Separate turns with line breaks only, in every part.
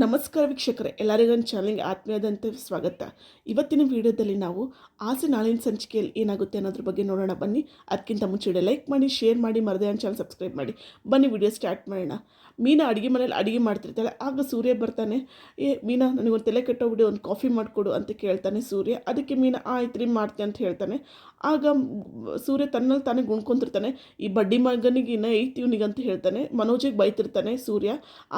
ನಮಸ್ಕಾರ ವೀಕ್ಷಕರೇ, ಎಲ್ಲರಿಗೂ ನನ್ನ ಚಾನಲ್ಗೆ ಆತ್ಮೀಯದಂತೆ ಸ್ವಾಗತ. ಇವತ್ತಿನ ವಿಡಿಯೋದಲ್ಲಿ ನಾವು ಆಸೆ ನಾಳಿನ ಸಂಚಿಕೆಯಲ್ಲಿ ಏನಾಗುತ್ತೆ ಅನ್ನೋದ್ರ ಬಗ್ಗೆ ನೋಡೋಣ ಬನ್ನಿ. ಅದಕ್ಕಿಂತ ಮುಂಚೆ ಲೈಕ್ ಮಾಡಿ, ಶೇರ್ ಮಾಡಿ, ಮರದೇ ನನ್ನ ಚಾನಲ್ ಸಬ್ಸ್ಕ್ರೈಬ್ ಮಾಡಿ. ಬನ್ನಿ ವಿಡಿಯೋ ಸ್ಟಾರ್ಟ್ ಮಾಡೋಣ. ಮೀನಾ ಅಡುಗೆ ಮನೇಲಿ ಅಡುಗೆ ಮಾಡ್ತಿರ್ತಾಳೆ. ಆಗ ಸೂರ್ಯ ಬರ್ತಾನೆ. ಮೀನಾ, ನನಗೊಂದು ತಲೆ ಕೆಟ್ಟೋಗ್ಬಿಡಿ, ಒಂದು ಕಾಫಿ ಮಾಡಿಕೊಡು ಅಂತ ಕೇಳ್ತಾನೆ ಸೂರ್ಯ. ಅದಕ್ಕೆ ಮೀನಾ ಆಯ್ತು ರೀ ಮಾಡ್ತೆ ಅಂತ ಹೇಳ್ತಾನೆ. ಆಗ ಸೂರ್ಯ ತನ್ನಲ್ಲಿ ತಾನೇ ಗುಣ್ಕೊಂತಿರ್ತಾನೆ. ಈ ಬಡ್ಡಿ ಮಗನಿಗೆ ಇನ್ನೂ ಐತಿ ಇವನಿಗೆ ಅಂತ ಹೇಳ್ತಾನೆ. ಮನೋಜಿಗೆ ಬೈತಿರ್ತಾನೆ ಸೂರ್ಯ.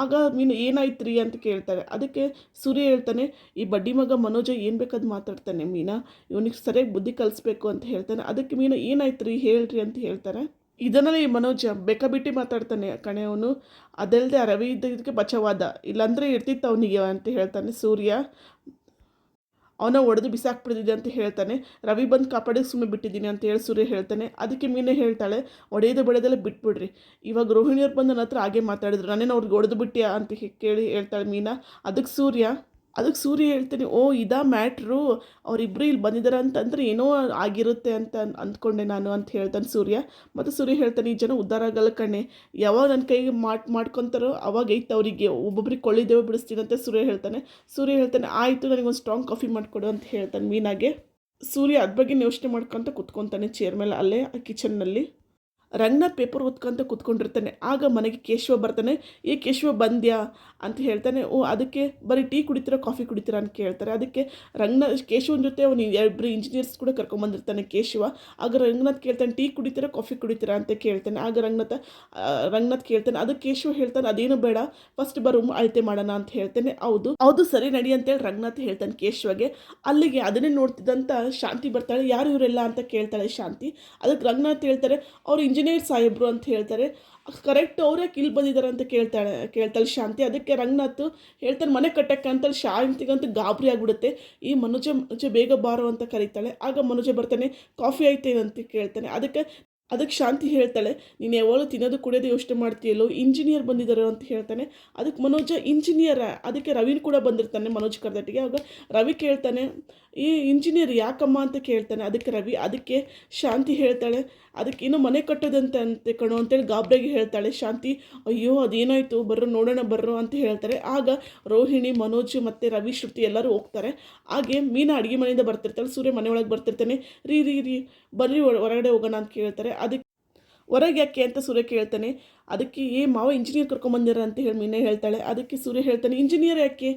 ಆಗ ಮೀನು ಏನಾಯ್ತು ರೀ ಅಂತ ಕೇಳ್ತಾರೆ. ಅದಕ್ಕೆ ಸೂರ್ಯ ಹೇಳ್ತಾನೆ, ಈ ಬಡ್ಡಿ ಮಗ ಮನೋಜ ಏನು ಬೇಕಾದ್ ಮಾತಾಡ್ತಾನೆ ಮೀನಾ, ಇವನಿಗೆ ಸರಿಯಾಗಿ ಬುದ್ಧಿ ಕಲಿಸ್ಬೇಕು ಅಂತ ಹೇಳ್ತಾನೆ. ಅದಕ್ಕೆ ಮೀನಾ ಏನಾಯ್ತು ರೀ ಹೇಳ್ರಿ ಅಂತ ಹೇಳ್ತಾರೆ. ಇದನ್ನಲ್ಲಿ ಈ ಮನೋಜ ಬೇಕಾಬಿಟ್ಟಿ ಮಾತಾಡ್ತಾನೆ ಕಣೆ ಅವನು. ಅದಲ್ಲದೆ ರವಿ ಇದ್ದಕ್ಕೆ ಬಚಾವಾದ, ಇಲ್ಲಾಂದರೆ ಇರ್ತಿತ್ತು ಅವನಿಗೆ ಅಂತ ಹೇಳ್ತಾನೆ ಸೂರ್ಯ. ಅವನ ಒಡೆದು ಬಿಸಾಕ್ಬಿಡ್ತಿದ್ದೆ ಅಂತ ಹೇಳ್ತಾನೆ. ರವಿ ಬಂದು ಕಾಪಾಡಿಗೆ ಸುಮ್ಮನೆ ಬಿಟ್ಟಿದ್ದೀನಿ ಅಂತ ಹೇಳಿ ಸೂರ್ಯ ಹೇಳ್ತಾನೆ. ಅದಕ್ಕೆ ಮೀನೇ ಹೇಳ್ತಾಳೆ, ಒಡೆಯೋದು ಬೆಳೆದೆಲ್ಲ ಬಿಟ್ಬಿಡ್ರಿ. ಇವಾಗ ರೋಹಿಣಿಯವ್ರು ಬಂದು ನನ್ನ ಹತ್ರ ಹಾಗೆ ಮಾತಾಡಿದ್ರು, ನಾನೇನು ಅವ್ರಿಗೆ ಒಡೆದು ಬಿಟ್ಟಿಯಾ ಅಂತ ಕೇಳಿ ಹೇಳ್ತಾಳೆ ಮೀನಾ. ಅದಕ್ಕೆ ಸೂರ್ಯ ಹೇಳ್ತೀನಿ, ಓ ಇದಾ ಮ್ಯಾಟ್ರು, ಅವರಿಬ್ಬರು ಇಲ್ಲಿ ಬಂದಿದ್ದಾರೆ ಅಂತಂದರೆ ಏನೋ ಆಗಿರುತ್ತೆ ಅಂತ ಅಂದ್ಕೊಂಡೆ ನಾನು ಅಂತ ಹೇಳ್ತಾನೆ ಸೂರ್ಯ. ಮತ್ತು ಸೂರ್ಯ ಹೇಳ್ತಾನೆ, ಈ ಜನ ಉದ್ಧಾರ ಆಗಲ್ಲ ಕಣ್ಣೆ, ಯಾವಾಗ ನನ್ನ ಕೈಗೆ ಮಾಡ್ಕೊತಾರೋ ಅವಾಗ ಐತೆ ಅವರಿಗೆ, ಒಬ್ಬೊಬ್ರಿಗೆ ಕೊಳ್ಳಿದ್ದೇವೆ ಬಿಡಿಸ್ತೀನಿ ಅಂತ ಸೂರ್ಯ ಹೇಳ್ತಾನೆ. ಆಯಿತು, ನನಗೊಂದು ಸ್ಟ್ರಾಂಗ್ ಕಾಫಿ ಮಾಡಿಕೊಡು ಅಂತ ಹೇಳ್ತಾನೆ ಮೀನಾಗೆ. ಸೂರ್ಯ ಅದ್ರ ಬಗ್ಗೆ ಯೋಚನೆ ಮಾಡ್ಕೊತ ಕುತ್ಕೊತಾನೆ ಚೇರ್ ಮೇಲೆ ಅಲ್ಲೇ ಕಿಚನ್ನಲ್ಲಿ. ರಂಗನಾಥ್ ಪೇಪರ್ ಓದ್ಕೊಂತ ಕೂತ್ಕೊಂಡಿರ್ತಾನೆ. ಆಗ ಮನೆಗೆ ಕೇಶವ ಬರ್ತಾನೆ. ಕೇಶವ ಬಂದ್ಯಾ ಅಂತ ಹೇಳ್ತಾನೆ. ಅದಕ್ಕೆ ಬರೀ ಟೀ ಕುಡಿತೀರಾ ಕಾಫಿ ಕುಡಿತೀರಾ ಅಂತ ಕೇಳ್ತಾರೆ. ಅದಕ್ಕೆ ಕೇಶವನ ಜೊತೆ ಅವನು ಇಬ್ಬರು ಇಂಜಿನಿಯರ್ಸ್ ಕೂಡ ಕರ್ಕೊಂಬಂದಿರ್ತಾನೆ ಕೇಶವ. ಆಗ ರಂಗನಾಥ್ ಕೇಳ್ತಾನೆ, ಟೀ ಕುಡಿತೀರಾ ಕಾಫಿ ಕುಡಿತೀರಾ ಅಂತ ಕೇಳ್ತಾನೆ. ಆಗ ರಂಗನಾಥ್ ಕೇಳ್ತಾನೆ. ಅದಕ್ಕೆ ಕೇಶವ ಹೇಳ್ತಾನೆ, ಅದೇನು ಬೇಡ, ಫಸ್ಟ್ ಬರೋ ಅಳತೆ ಮಾಡೋಣ ಅಂತ ಹೇಳ್ತಾನೆ. ಹೌದು ಸರಿ ನಡಿ ಅಂತೇಳಿ ರಂಗನಾಥ್ ಹೇಳ್ತಾನೆ ಕೇಶವಗೆ. ಅಲ್ಲಿಗೆ ಅದನ್ನೇ ನೋಡ್ತಿದ್ದಂಥ ಶಾಂತಿ ಬರ್ತಾಳೆ. ಯಾರು ಇವರೆಲ್ಲ ಅಂತ ಕೇಳ್ತಾಳೆ ಶಾಂತಿ. ಅದಕ್ಕೆ ರಂಗನಾಥ್ ಹೇಳ್ತಾರೆ, ಅವ್ರು ಇಂಜಿನಿಯರ್ ಸಾಹೇಬ್ರು ಅಂತ ಹೇಳ್ತಾರೆ. ಕರೆಕ್ಟ್ ಅವರೇ ಇಲ್ಲಿ ಬಂದಿದ್ದಾರೆ ಅಂತ ಕೇಳ್ತಾಳೆ ಶಾಂತಿ. ಅದಕ್ಕೆ ರಂಗನಾಥ್ ಹೇಳ್ತಾನೆ, ಮನೆ ಕಟ್ಟಕ್ಕೆ ಅಂತೇಳಿ ಶಾಂತಿಗಂತೂ ಗಾಬರಿ ಆಗಿಬಿಡುತ್ತೆ. ಈ ಮನುಜ ಬೇಗ ಬಾರೋ ಅಂತ ಕರೀತಾಳೆ. ಆಗ ಮನುಜ ಬರ್ತಾನೆ. ಕಾಫಿ ಆಯ್ತೇನಂತ ಕೇಳ್ತಾನೆ. ಅದಕ್ಕೆ ಶಾಂತಿ ಹೇಳ್ತಾಳೆ, ನೀನು ಯಾವಾಗಲೂ ತಿನ್ನೋದು ಕುಡಿಯೋದು ಯೋಚನೆ ಮಾಡ್ತೀಯಲ್ಲೋ, ಇಂಜಿನಿಯರ್ ಬಂದಿದ್ದಾರೆ ಅಂತ ಹೇಳ್ತಾನೆ. ಅದಕ್ಕೆ ಮನೋಜ ಇಂಜಿನಿಯರ. ಅದಕ್ಕೆ ರವಿನ ಕೂಡ ಬಂದಿರ್ತಾನೆ ಮನೋಜ್ ಕರ್ದಟ್ಟಿಗೆ. ಆಗ ರವಿ ಕೇಳ್ತಾನೆ, ಈ ಇಂಜಿನಿಯರ್ ಯಾಕಮ್ಮ ಅಂತ ಕೇಳ್ತಾನೆ. ಅದಕ್ಕೆ ಶಾಂತಿ ಹೇಳ್ತಾಳೆ, ಅದಕ್ಕೆ ಇನ್ನೂ ಮನೆ ಕಟ್ಟೋದಂತೆ ಕಣೋ ಅಂತೇಳಿ ಗಾಬರಿಯಾಗಿ ಹೇಳ್ತಾಳೆ ಶಾಂತಿ. ಅಯ್ಯೋ ಅದೇನಾಯಿತು, ನೋಡೋಣ ಬರ್ರೋ ಅಂತ ಹೇಳ್ತಾರೆ. ಆಗ ರೋಹಿಣಿ, ಮನೋಜ್ ಮತ್ತು ರವಿ, ಶ್ರುತಿ ಎಲ್ಲರೂ ಹೋಗ್ತಾರೆ. ಹಾಗೆ ಮೀನಾ ಅಡುಗೆ ಮನೆಯಿಂದ ಬರ್ತಿರ್ತಾಳೆ. ಸೂರ್ಯ ಮನೆ ಒಳಗೆ ಬರ್ತಿರ್ತಾನೆ. ರೀ ಬರ್ರಿ ಹೊರಗಡೆ ಹೋಗೋಣ ಅಂತ ಕೇಳ್ತಾರೆ. ಅದಕ್ಕೆ ಹೊರಗೆ ಯಾಕೆ ಅಂತ ಸೂರ್ಯ ಕೇಳ್ತಾನೆ. ಅದಕ್ಕೆ ಮಾವ ಇಂಜಿನಿಯರ್ ಕರ್ಕೊಂಬಂದಿರ ಅಂತ ಹೇಳಿ ಮೀನೇ ಹೇಳ್ತಾಳೆ. ಅದಕ್ಕೆ ಸೂರ್ಯ ಹೇಳ್ತಾನೆ, ಇಂಜಿನಿಯರ್ ಯಾಕೆ,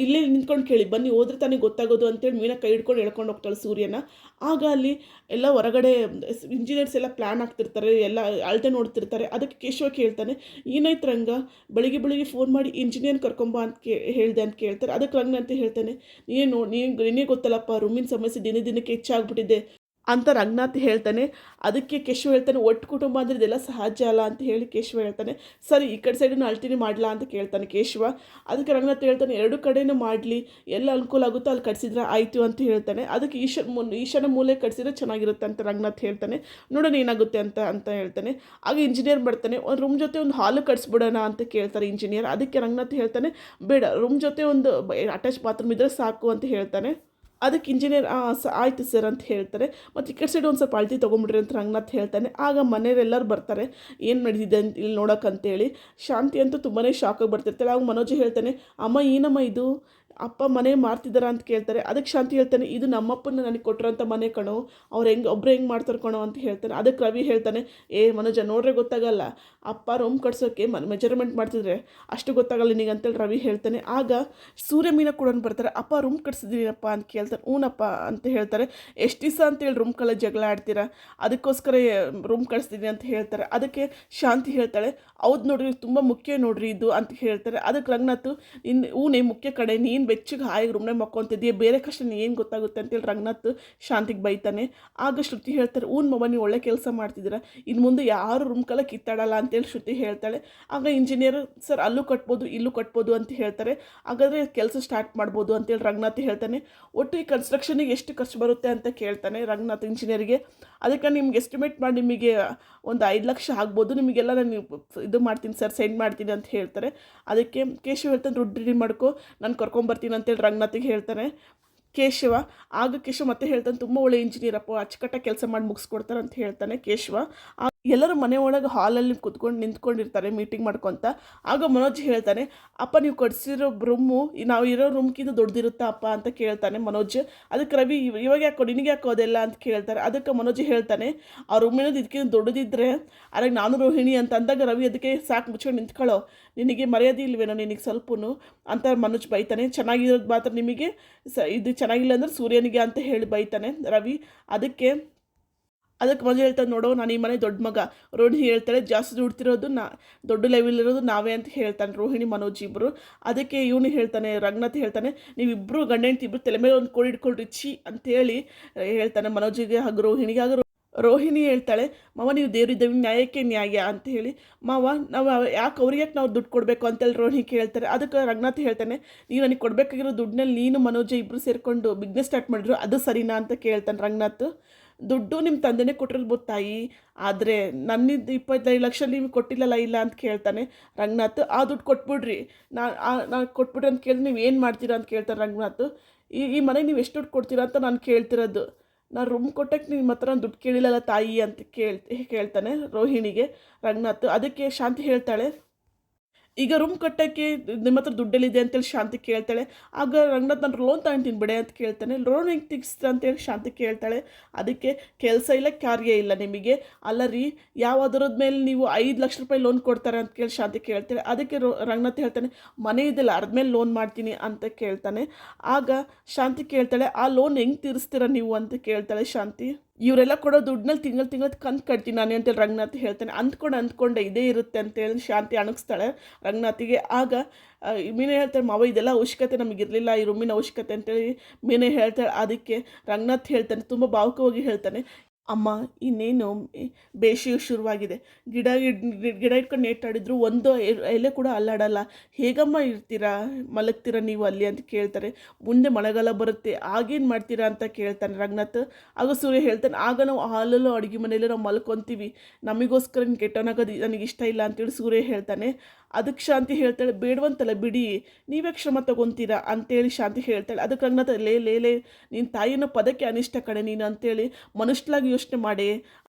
ಇಲ್ಲೇ ನಿಂತ್ಕೊಂಡು ಕೇಳಿ, ಬನ್ನಿ ಹೋದ್ರೆ ತಾನೇ ಗೊತ್ತಾಗೋದು ಅಂತೇಳಿ ಮೀನಾ ಕೈ ಹಿಡ್ಕೊಂಡು ಎಳ್ಕೊಂಡು ಹೋಗ್ತಾಳೆ ಸೂರ್ಯನ. ಆಗ ಅಲ್ಲಿ ಎಲ್ಲ ಹೊರಗಡೆ ಇಂಜಿನಿಯರ್ಸ್ ಎಲ್ಲ ಪ್ಲ್ಯಾನ್ ಆಗ್ತಿರ್ತಾರೆ, ಎಲ್ಲ ಅಳತೆ ನೋಡ್ತಿರ್ತಾರೆ. ಅದಕ್ಕೆ ಕೇಶವ ಕೇಳ್ತಾನೆ, ಏನಾಯ್ತು ರಂಗ, ಬೆಳಿಗ್ಗೆ ಫೋನ್ ಮಾಡಿ ಇಂಜಿನಿಯರ್ ಕರ್ಕೊಂಬ ಅಂತ ಹೇಳಿದೆ ಅಂತ ಕೇಳ್ತಾರೆ. ಅದಕ್ಕೆ ರಂಗ ಅಂತ ಹೇಳ್ತಾನೆ, ನಿನಗೆ ಗೊತ್ತಲ್ಲಪ್ಪ, ರೂಮಿನ ಸಮಸ್ಯೆ ದಿನಕ್ಕೆ ಹೆಚ್ಚಾಗ್ಬಿಟ್ಟಿದೆ ಅಂತ ರಂಗನಾಥ್ ಹೇಳ್ತಾನೆ. ಅದಕ್ಕೆ ಕೇಶವ ಹೇಳ್ತಾನೆ, ಒಟ್ಟು ಕುಟುಂಬ ಅಂದರೆ ಇದೆಲ್ಲ ಸಹಜ ಅಲ್ಲ ಅಂತ ಹೇಳಿ ಕೇಶವ ಹೇಳ್ತಾನೆ. ಸರಿ, ಈ ಕಡೆ ಸೈಡನ್ನು ಅಳ್ತೀನಿ ಮಾಡಲಾ ಅಂತ ಕೇಳ್ತಾನೆ ಕೇಶವ. ಅದಕ್ಕೆ ರಂಗನಾಥ್ ಹೇಳ್ತಾನೆ, ಎರಡು ಕಡೆಯೂ ಮಾಡಲಿ, ಎಲ್ಲ ಅನುಕೂಲ ಆಗುತ್ತೋ ಅಲ್ಲಿ ಕಟ್ಸಿದ್ರೆ ಆಯಿತು ಅಂತ ಹೇಳ್ತಾನೆ. ಅದಕ್ಕೆ ಈಶಾನ ಮೂಲೆ ಕಟ್ಸಿದ್ರೆ ಚೆನ್ನಾಗಿರುತ್ತೆ ಅಂತ ರಂಗನಾಥ್ ಹೇಳ್ತಾನೆ. ನೋಡೋಣ ಏನಾಗುತ್ತೆ ಅಂತ ಹೇಳ್ತಾನೆ. ಆಗ ಇಂಜಿನಿಯರ್ ಬರ್ತಾನೆ. ಒಂದು ರೂಮ್ ಜೊತೆ ಒಂದು ಹಾಲು ಕಟ್ಸ್ಬಿಡೋಣ ಅಂತ ಕೇಳ್ತಾರೆ ಇಂಜಿನಿಯರ್. ಅದಕ್ಕೆ ರಂಗನಾಥ್ ಹೇಳ್ತಾನೆ, ಬೇಡ, ರೂಮ್ ಜೊತೆ ಒಂದು ಅಟ್ಯಾಚ್ ಬಾತ್ರೂಮ್ ಇದ್ದರೆ ಸಾಕು ಅಂತ ಹೇಳ್ತಾನೆ. ಅದಕ್ಕೆ ಇಂಜಿನಿಯರ್ ಆಯಿತು ಸರ್ ಅಂತ ಹೇಳ್ತಾರೆ. ಮತ್ತು ಈ ಕಡೆ ಸೈಡ್ ಒಂದು ಸ್ವಲ್ಪ ಅಳತೆ ತೊಗೊಂಬಿಡ್ರಿ ಅಂತ ರಂಗನಾಥ್ ಹೇಳ್ತಾನೆ. ಆಗ ಮನೆಯವರೆಲ್ಲರೂ ಬರ್ತಾರೆ, ಏನು ನಡೆದಿದೆ ಅಂತ ಇಲ್ಲಿ ನೋಡೋಕ್ಕಂತೇಳಿ. ಶಾಂತಿ ಅಂತೂ ತುಂಬಾ ಶಾಕಾಗಿ ಬರ್ತಿರ್ತಾಳೆ. ಆಗ ಮನೋಜ್ ಹೇಳ್ತಾನೆ, ಅಮ್ಮ ಏನಮ್ಮ ಇದು, ಅಪ್ಪ ಮನೆ ಮಾರ್ತಿದ್ದಾರ ಅಂತ ಕೇಳ್ತಾರೆ. ಅದಕ್ಕೆ ಶಾಂತಿ ಹೇಳ್ತಾನೆ, ಇದು ನಮ್ಮಪ್ಪನ ನನಗೆ ಕೊಟ್ಟಿರೋಂಥ ಮನೆ ಕಣೋ, ಅವ್ರು ಒಬ್ಬರು ಹೆಂಗೆ ಮಾಡ್ತಾರೆ ಕಣೋ ಅಂತ ಹೇಳ್ತಾನೆ. ಅದಕ್ಕೆ ರವಿ ಹೇಳ್ತಾನೆ, ಮನೋಜ ನೋಡ್ರೆ ಗೊತ್ತಾಗಲ್ಲ, ಅಪ್ಪ ರೂಮ್ ಕಟ್ಸೋಕ್ಕೆ ಮೆಜರ್ಮೆಂಟ್ ಮಾಡ್ತಿದ್ರೆ ಅಷ್ಟು ಗೊತ್ತಾಗಲ್ಲ ನಿನಗೆ ಅಂತೇಳಿ ರವಿ ಹೇಳ್ತಾನೆ. ಆಗ ಸೂರ್ಯ ಮೀನ ಕೂಡ ಬರ್ತಾರೆ. ಅಪ್ಪ ರೂಮ್ ಕಟ್ಸಿದ್ದೀನಪ್ಪ ಅಂತ ಕೇಳ್ತಾರೆ. ಹ್ಞೂನಪ್ಪ ಅಂತ ಹೇಳ್ತಾರೆ. ಎಷ್ಟು ದಿವಸ ಅಂತೇಳಿ ರೂಮ್ ಕಲ್ಲ ಜಗಳ ಆಡ್ತೀರಾ, ಅದಕ್ಕೋಸ್ಕರ ರೂಮ್ ಕಟ್ಸಿದ್ದೀನಿ ಅಂತ ಹೇಳ್ತಾರೆ. ಅದಕ್ಕೆ ಶಾಂತಿ ಹೇಳ್ತಾಳೆ, ಹೌದು ನೋಡ್ರಿ, ತುಂಬ ಮುಖ್ಯ ನೋಡ್ರಿ ಇದು ಅಂತ ಹೇಳ್ತಾರೆ. ಅದಕ್ಕೆ ರಂಗನಾಥ್, ಹೂನೇ ಮುಖ್ಯ ಕಡೆ, ನೀನು ಬೆಚ್ಚಗೆ ಹಾಯಿಗೆ ರೂಮ್ನಾಗ ಮಕ್ಕೊಂತಿದ್ದೀಯ, ಬೇರೆ ಕಷ್ಟ ಏನು ಗೊತ್ತಾಗುತ್ತೆ ಅಂತೇಳಿ ರಂಗನಾಥ್ ಶಾಂತಿಗೆ ಬೈತಾನೆ. ಆಗ ಶ್ರುತಿ ಹೇಳ್ತಾರೆ, ಮಮ್ಮ ನೀವು ಒಳ್ಳೆ ಕೆಲಸ ಮಾಡ್ತಿದ್ದೀರಾ, ಇನ್ನು ಮುಂದೆ ಯಾರು ರೂಮ್ ಕಲ್ಲ ಕಿತ್ತಾಡಲ್ಲ ಅಂತೇಳಿ ಶ್ರುತಿ ಹೇಳ್ತಾಳೆ. ಆಗ ಇಂಜಿನಿಯರ್, ಸರ್ ಅಲ್ಲೂ ಕಟ್ಬೋದು ಇಲ್ಲೂ ಕಟ್ಬೋದು ಅಂತ ಹೇಳ್ತಾರೆ. ಹಾಗಾದರೆ ಕೆಲಸ ಸ್ಟಾರ್ಟ್ ಮಾಡ್ಬೋದು ಅಂತೇಳಿ ರಂಗನಾಥ್ ಹೇಳ್ತಾನೆ. ಒಟ್ಟು ಈ ಕನ್ಸ್ಟ್ರಕ್ಷನಿಗೆ ಎಷ್ಟು ಖರ್ಚು ಬರುತ್ತೆ ಅಂತ ಕೇಳ್ತಾನೆ ರಂಗನಾಥ್ ಇಂಜಿನಿಯರ್ಗೆ. ಅದಕ್ಕೆ ನಿಮ್ಗೆ ಎಸ್ಟಿಮೇಟ್ ಮಾಡಿ ನಿಮಗೆ ಒಂದು 5 ಲಕ್ಷ ಆಗ್ಬೋದು, ನಿಮಗೆಲ್ಲ ನಾನು ಇದು ಮಾಡ್ತೀನಿ ಸರ್, ಸೆಂಡ್ ಮಾಡ್ತೀನಿ ಅಂತ ಹೇಳ್ತಾರೆ. ಅದಕ್ಕೆ ಕೇಶವ ಹೇಳ್ತಾನೆ, ದುಡ್ಡು ರೆಡಿ ಮಾಡ್ಕೊ, ನಾನು ಕರ್ಕೊಂಬರ್ತೀನಿ ಅಂತೇಳಿ ರಂಗನಾಥಿಗೆ ಹೇಳ್ತಾನೆ ಕೇಶವ. ಆಗ ಕೇಶವ ಮತ್ತೆ ಹೇಳ್ತಾನೆ, ತುಂಬ ಒಳ್ಳೆ ಇಂಜಿನಿಯರಪ್ಪ, ಅಚ್ಚುಕಟ್ಟಾಗಿ ಕೆಲಸ ಮಾಡಿ ಮುಗಿಸ್ಕೊಡ್ತಾರೆ ಅಂತ ಹೇಳ್ತಾನೆ ಕೇಶವ. ಎಲ್ಲರೂ ಮನೆ ಒಳಗೆ ಹಾಲಲ್ಲಿ ಕುತ್ಕೊಂಡು ನಿಂತ್ಕೊಂಡಿರ್ತಾರೆ ಮೀಟಿಂಗ್ ಮಾಡ್ಕೊತ. ಆಗ ಮನೋಜ್ ಹೇಳ್ತಾನೆ, "ಅಪ್ಪ ನೀವು ಕಟ್ಸಿರೋ ರೂಮು ನಾವು ಇರೋ ರೂಮ್ಗಿಂತ ದೊಡ್ಡದಿರುತ್ತಾ ಅಪ್ಪ?" ಅಂತ ಕೇಳ್ತಾನೆ ಮನೋಜ್. ಅದಕ್ಕೆ ರವಿ, ಇವಾಗ ಯಾಕೋ ನಿನಗೆ ಯಾಕೋ ಅದೆಲ್ಲ ಅಂತ ಕೇಳ್ತಾರೆ. ಅದಕ್ಕೆ ಮನೋಜ್ ಹೇಳ್ತಾನೆ, "ಆ ರೂಮ್ ಏನೋದು ಇದಕ್ಕಿಂತ ದೊಡ್ಡದಿದ್ದರೆ ಅದಕ್ಕೆ ನಾನು ರೋಹಿಣಿ ಅಂತ ಅಂದಾಗ ರವಿ ಅದಕ್ಕೆ ಸಾಕು ಮುಚ್ಕೊಂಡು ನಿಂತ್ಕೊಳ್ಳೋ, ನಿನಗೆ ಮರ್ಯಾದೆ ಇಲ್ವೇನೋ ನಿನಗೆ ಸ್ವಲ್ಪನೂ ಅಂತ ಮನೋಜ್ ಬೈತಾನೆ. ಚೆನ್ನಾಗಿರೋದು ಮಾತ್ರ ನಿಮಗೆ ಇದು ಚೆನ್ನಾಗಿಲ್ಲ ಅಂದರೆ ಸೂರ್ಯನಿಗೆ ಅಂತ ಹೇಳಿ ಬೈತಾನೆ ರವಿ. ಅದಕ್ಕೆ ಮಜಾ ಹೇಳ್ತಾನೆ, "ನೋಡೋ ನಾನು ಈ ಮನೆ ದೊಡ್ಡ ಮಗ." ರೋಹಿಣಿ ಹೇಳ್ತಾಳೆ, "ಜಾಸ್ತಿ ದುಡ್ತಿರೋದು ದೊಡ್ಡ ಲೆವೆಲ್ ಇರೋದು ನಾವೇ" ಅಂತ ಹೇಳ್ತಾನೆ ರೋಹಿಣಿ ಮನೋಜ್ ಇಬ್ಬರು. ಅದಕ್ಕೆ ಇವನು ಹೇಳ್ತಾನೆ, ರಂಗನಾಥ್ ಹೇಳ್ತಾನೆ, "ನೀವಿಬ್ಬರು ಗಂಡ ಹೆಂಡ್ತಿ ಇಬ್ಬರು ತಲೆ ಮೇಲೆ ಒಂದು ಕೋಡಿ ಇಟ್ಕೊಳ್ರಿ ಛೀ" ಅಂತೇಳಿ ಹೇಳ್ತಾನೆ ಮನೋಜಿಗೆ ಹಾಗೂ ರೋಹಿಣಿಗೆ. ಆಗ ರೋಹಿಣಿ ಹೇಳ್ತಾಳೆ, "ಮಾವ ನೀವು ದೇವರಿದ್ದೇವೆ ನ್ಯಾಯಕ್ಕೆ ನ್ಯಾಯ" ಅಂತ ಹೇಳಿ. "ಮಾವ ನಾವು ಯಾಕೆ ಅವ್ರಿಗೆ ಯಾಕೆ ನಾವು ದುಡ್ಡು ಕೊಡಬೇಕು" ಅಂತೇಳಿ ರೋಹಿಣಿ ಕೇಳ್ತಾರೆ. ಅದಕ್ಕೆ ರಂಗನಾಥ್ ಹೇಳ್ತಾನೆ, "ನೀವು ನನಗೆ ಕೊಡಬೇಕಾಗಿರೋ ದುಡ್ಡಿನಲ್ಲಿ ನೀನು ಮನೋಜ ಇಬ್ಬರು ಸೇರಿಕೊಂಡು ಬಿಸ್ನೆಸ್ ಸ್ಟಾರ್ಟ್ ಮಾಡಿದ್ರು ಅದು ಸರಿನಾ ಅಂತ ಕೇಳ್ತಾನೆ ರಂಗನಾಥ್. "ದುಡ್ಡು ನಿಮ್ಮ ತಂದೆನೇ ಕೊಟ್ಟಿರ್ಬೋದು ತಾಯಿ, ಆದರೆ ನನ್ನಿದ್ದು 25 ಲಕ್ಷ ನೀವು ಕೊಟ್ಟಿಲ್ಲಲ್ಲ ಇಲ್ಲ" ಅಂತ ಕೇಳ್ತಾನೆ ರಂಗನಾಥ್. "ಆ ದುಡ್ಡು ಕೊಟ್ಬಿಡ್ರಿ, ನಾನು ಕೊಟ್ಬಿಡ್ರಿ ಅಂತ ಕೇಳಿದ್ರೆ ನೀವು ಏನು ಮಾಡ್ತೀರಾ ಅಂತ ಕೇಳ್ತಾರೆ ರಂಗನಾಥ್. ಈ ಮನೆಗೆ ನೀವು ಎಷ್ಟು ದುಡ್ಡು ಕೊಡ್ತೀರಾ ಅಂತ ನಾನು ಕೇಳ್ತಿರೋದು, ನಾನು ರೂಮ್ ಕೊಟ್ಟಕ್ಕೆ ನಿಮ್ಮ ಹತ್ರ ನಾನು ದುಡ್ಡು ಕೇಳಿಲ್ಲಲ್ಲ ತಾಯಿ ಅಂತ ಕೇಳ್ತಾನೆ ರೋಹಿಣಿಗೆ ರಂಗನಾಥ್. ಅದಕ್ಕೆ ಶಾಂತಿ ಹೇಳ್ತಾಳೆ, "ಈಗ ರೂಮ್ ಕಟ್ಟೋಕ್ಕೆ ನಿಮ್ಮ ಹತ್ರ ದುಡ್ಡೆಲ್ಲಿದೆ ಅಂತೇಳಿ ಶಾಂತಿ ಕೇಳ್ತಾಳೆ. ಆಗ ರಂಗನಾಥ್, ನಾನು ಲೋನ್ ತಗೊಳ್ತೀನಿ ಬಿಡೆ ಅಂತ ಕೇಳ್ತಾನೆ. ಲೋನ್ ಹೆಂಗೆ ತೆಗಿಸ್ತಾ ಅಂತೇಳಿ ಶಾಂತಿ ಕೇಳ್ತಾಳೆ. ಅದಕ್ಕೆ ಕೆಲಸ ಇಲ್ಲ ಕಾರ್ಯ ಇಲ್ಲ ನಿಮಗೆ, ಅಲ್ಲ ರೀ ಯಾವುದರದ ಮೇಲೆ ನೀವು 5 ಲಕ್ಷ ರೂಪಾಯಿ ಲೋನ್ ಕೊಡ್ತಾರೆ ಅಂತ ಕೇಳಿ ಶಾಂತಿ ಕೇಳ್ತಾಳೆ. ಅದಕ್ಕೆ ರಂಗನಾಥ್ ಹೇಳ್ತಾನೆ, "ಮನೆ ಇದೆಲ್ಲ ಅರ್ಧ ಮೇಲೆ ಲೋನ್ ಮಾಡ್ತೀನಿ ಅಂತ ಕೇಳ್ತಾನೆ. ಆಗ ಶಾಂತಿ ಕೇಳ್ತಾಳೆ, "ಆ ಲೋನ್ ಹೆಂಗೆ ತೀರಿಸ್ತೀರಾ ನೀವು ಅಂತ ಕೇಳ್ತಾಳೆ ಶಾಂತಿ. "ಇವರೆಲ್ಲ ಕೊಡೋ ದುಡ್ಡಿನಲ್ಲಿ ತಿಂಗಳು ಕಂತು ಕಟ್ತೀನಿ ನಾನು" ಅಂತೇಳಿ ರಂಗನಾಥ್ ಹೇಳ್ತಾನೆ. ಅಂದ್ಕೊಂಡೆ ಇದೇ ಇರುತ್ತೆ ಅಂತೇಳಿ ಶಾಂತಿ ಅಣಗಿಸ್ತಾಳೆ ರಂಗನಾಥಿಗೆ. ಆಗ ಮೀನೇ ಹೇಳ್ತಾಳೆ, "ಮಾವ ಇದೆಲ್ಲ ಅವಶ್ಯಕತೆ ನಮಗಿರಲಿಲ್ಲ ಈ ರೂಮಿನ ಅವಶ್ಯಕತೆ" ಅಂತೇಳಿ ಮೀನೇ ಹೇಳ್ತಾಳೆ. ಅದಕ್ಕೆ ರಂಗನಾಥ್ ಹೇಳ್ತಾನೆ, ತುಂಬ ಭಾವುಕವಾಗಿ ಹೇಳ್ತಾನೆ, "ಅಮ್ಮ ಇನ್ನೇನು ಬೇಸಿಗೆ ಶುರುವಾಗಿದೆ, ಗಿಡ ಇಟ್ಕೊಂಡು ನೇತಾಡಿದ್ರು ಒಂದು ಎಲೆ ಕೂಡ ಅಲ್ಲಾಡಲ್ಲ, ಹೇಗಮ್ಮ ಇರ್ತೀರಾ ಮಲಗ್ತೀರಾ ನೀವು ಅಲ್ಲಿ ಅಂತ ಕೇಳ್ತಾರೆ. "ಮುಂದೆ ಮಳೆಗಾಲ ಬರುತ್ತೆ ಆಗೇನು ಮಾಡ್ತೀರಾ ಅಂತ ಕೇಳ್ತಾನೆ ರಂಗನಾಥ್. ಆಗ ಸೂರ್ಯ ಹೇಳ್ತಾನೆ, "ಆಗ ನಾವು ಹಾಲಲ್ಲೂ ಅಡುಗೆ ಮನೆಯಲ್ಲೂ ನಾವು ಮಲ್ಕೊತೀವಿ, ನಮಗೋಸ್ಕರ ಕೆಟ್ಟವನಾಗೋದು ನನಗೆ ಇಷ್ಟ ಇಲ್ಲ" ಅಂತೇಳಿ ಸೂರ್ಯ ಹೇಳ್ತಾನೆ. ಅದಕ್ಕೆ ಶಾಂತಿ ಹೇಳ್ತಾಳೆ, "ಬೇಡವಂತಲ್ಲ ಬಿಡಿ, ನೀವೇ ಶ್ರಮ ತೊಗೊತೀರಾ" ಅಂತೇಳಿ ಶಾಂತಿ ಹೇಳ್ತಾಳೆ. ಅದಕ್ಕೆ ರಂಗನಾಥ, ಲೇ ಲೇ ಲೇ ನಿನ್ನ ತಾಯಿನ ಪದಕ್ಕೆ ಅನಿಷ್ಟ ಕಡೆ ನೀನು ಅಂತೇಳಿ ಮನುಷ್ಯಲಾಗಿ ಯೋಚನೆ ಮಾಡಿ,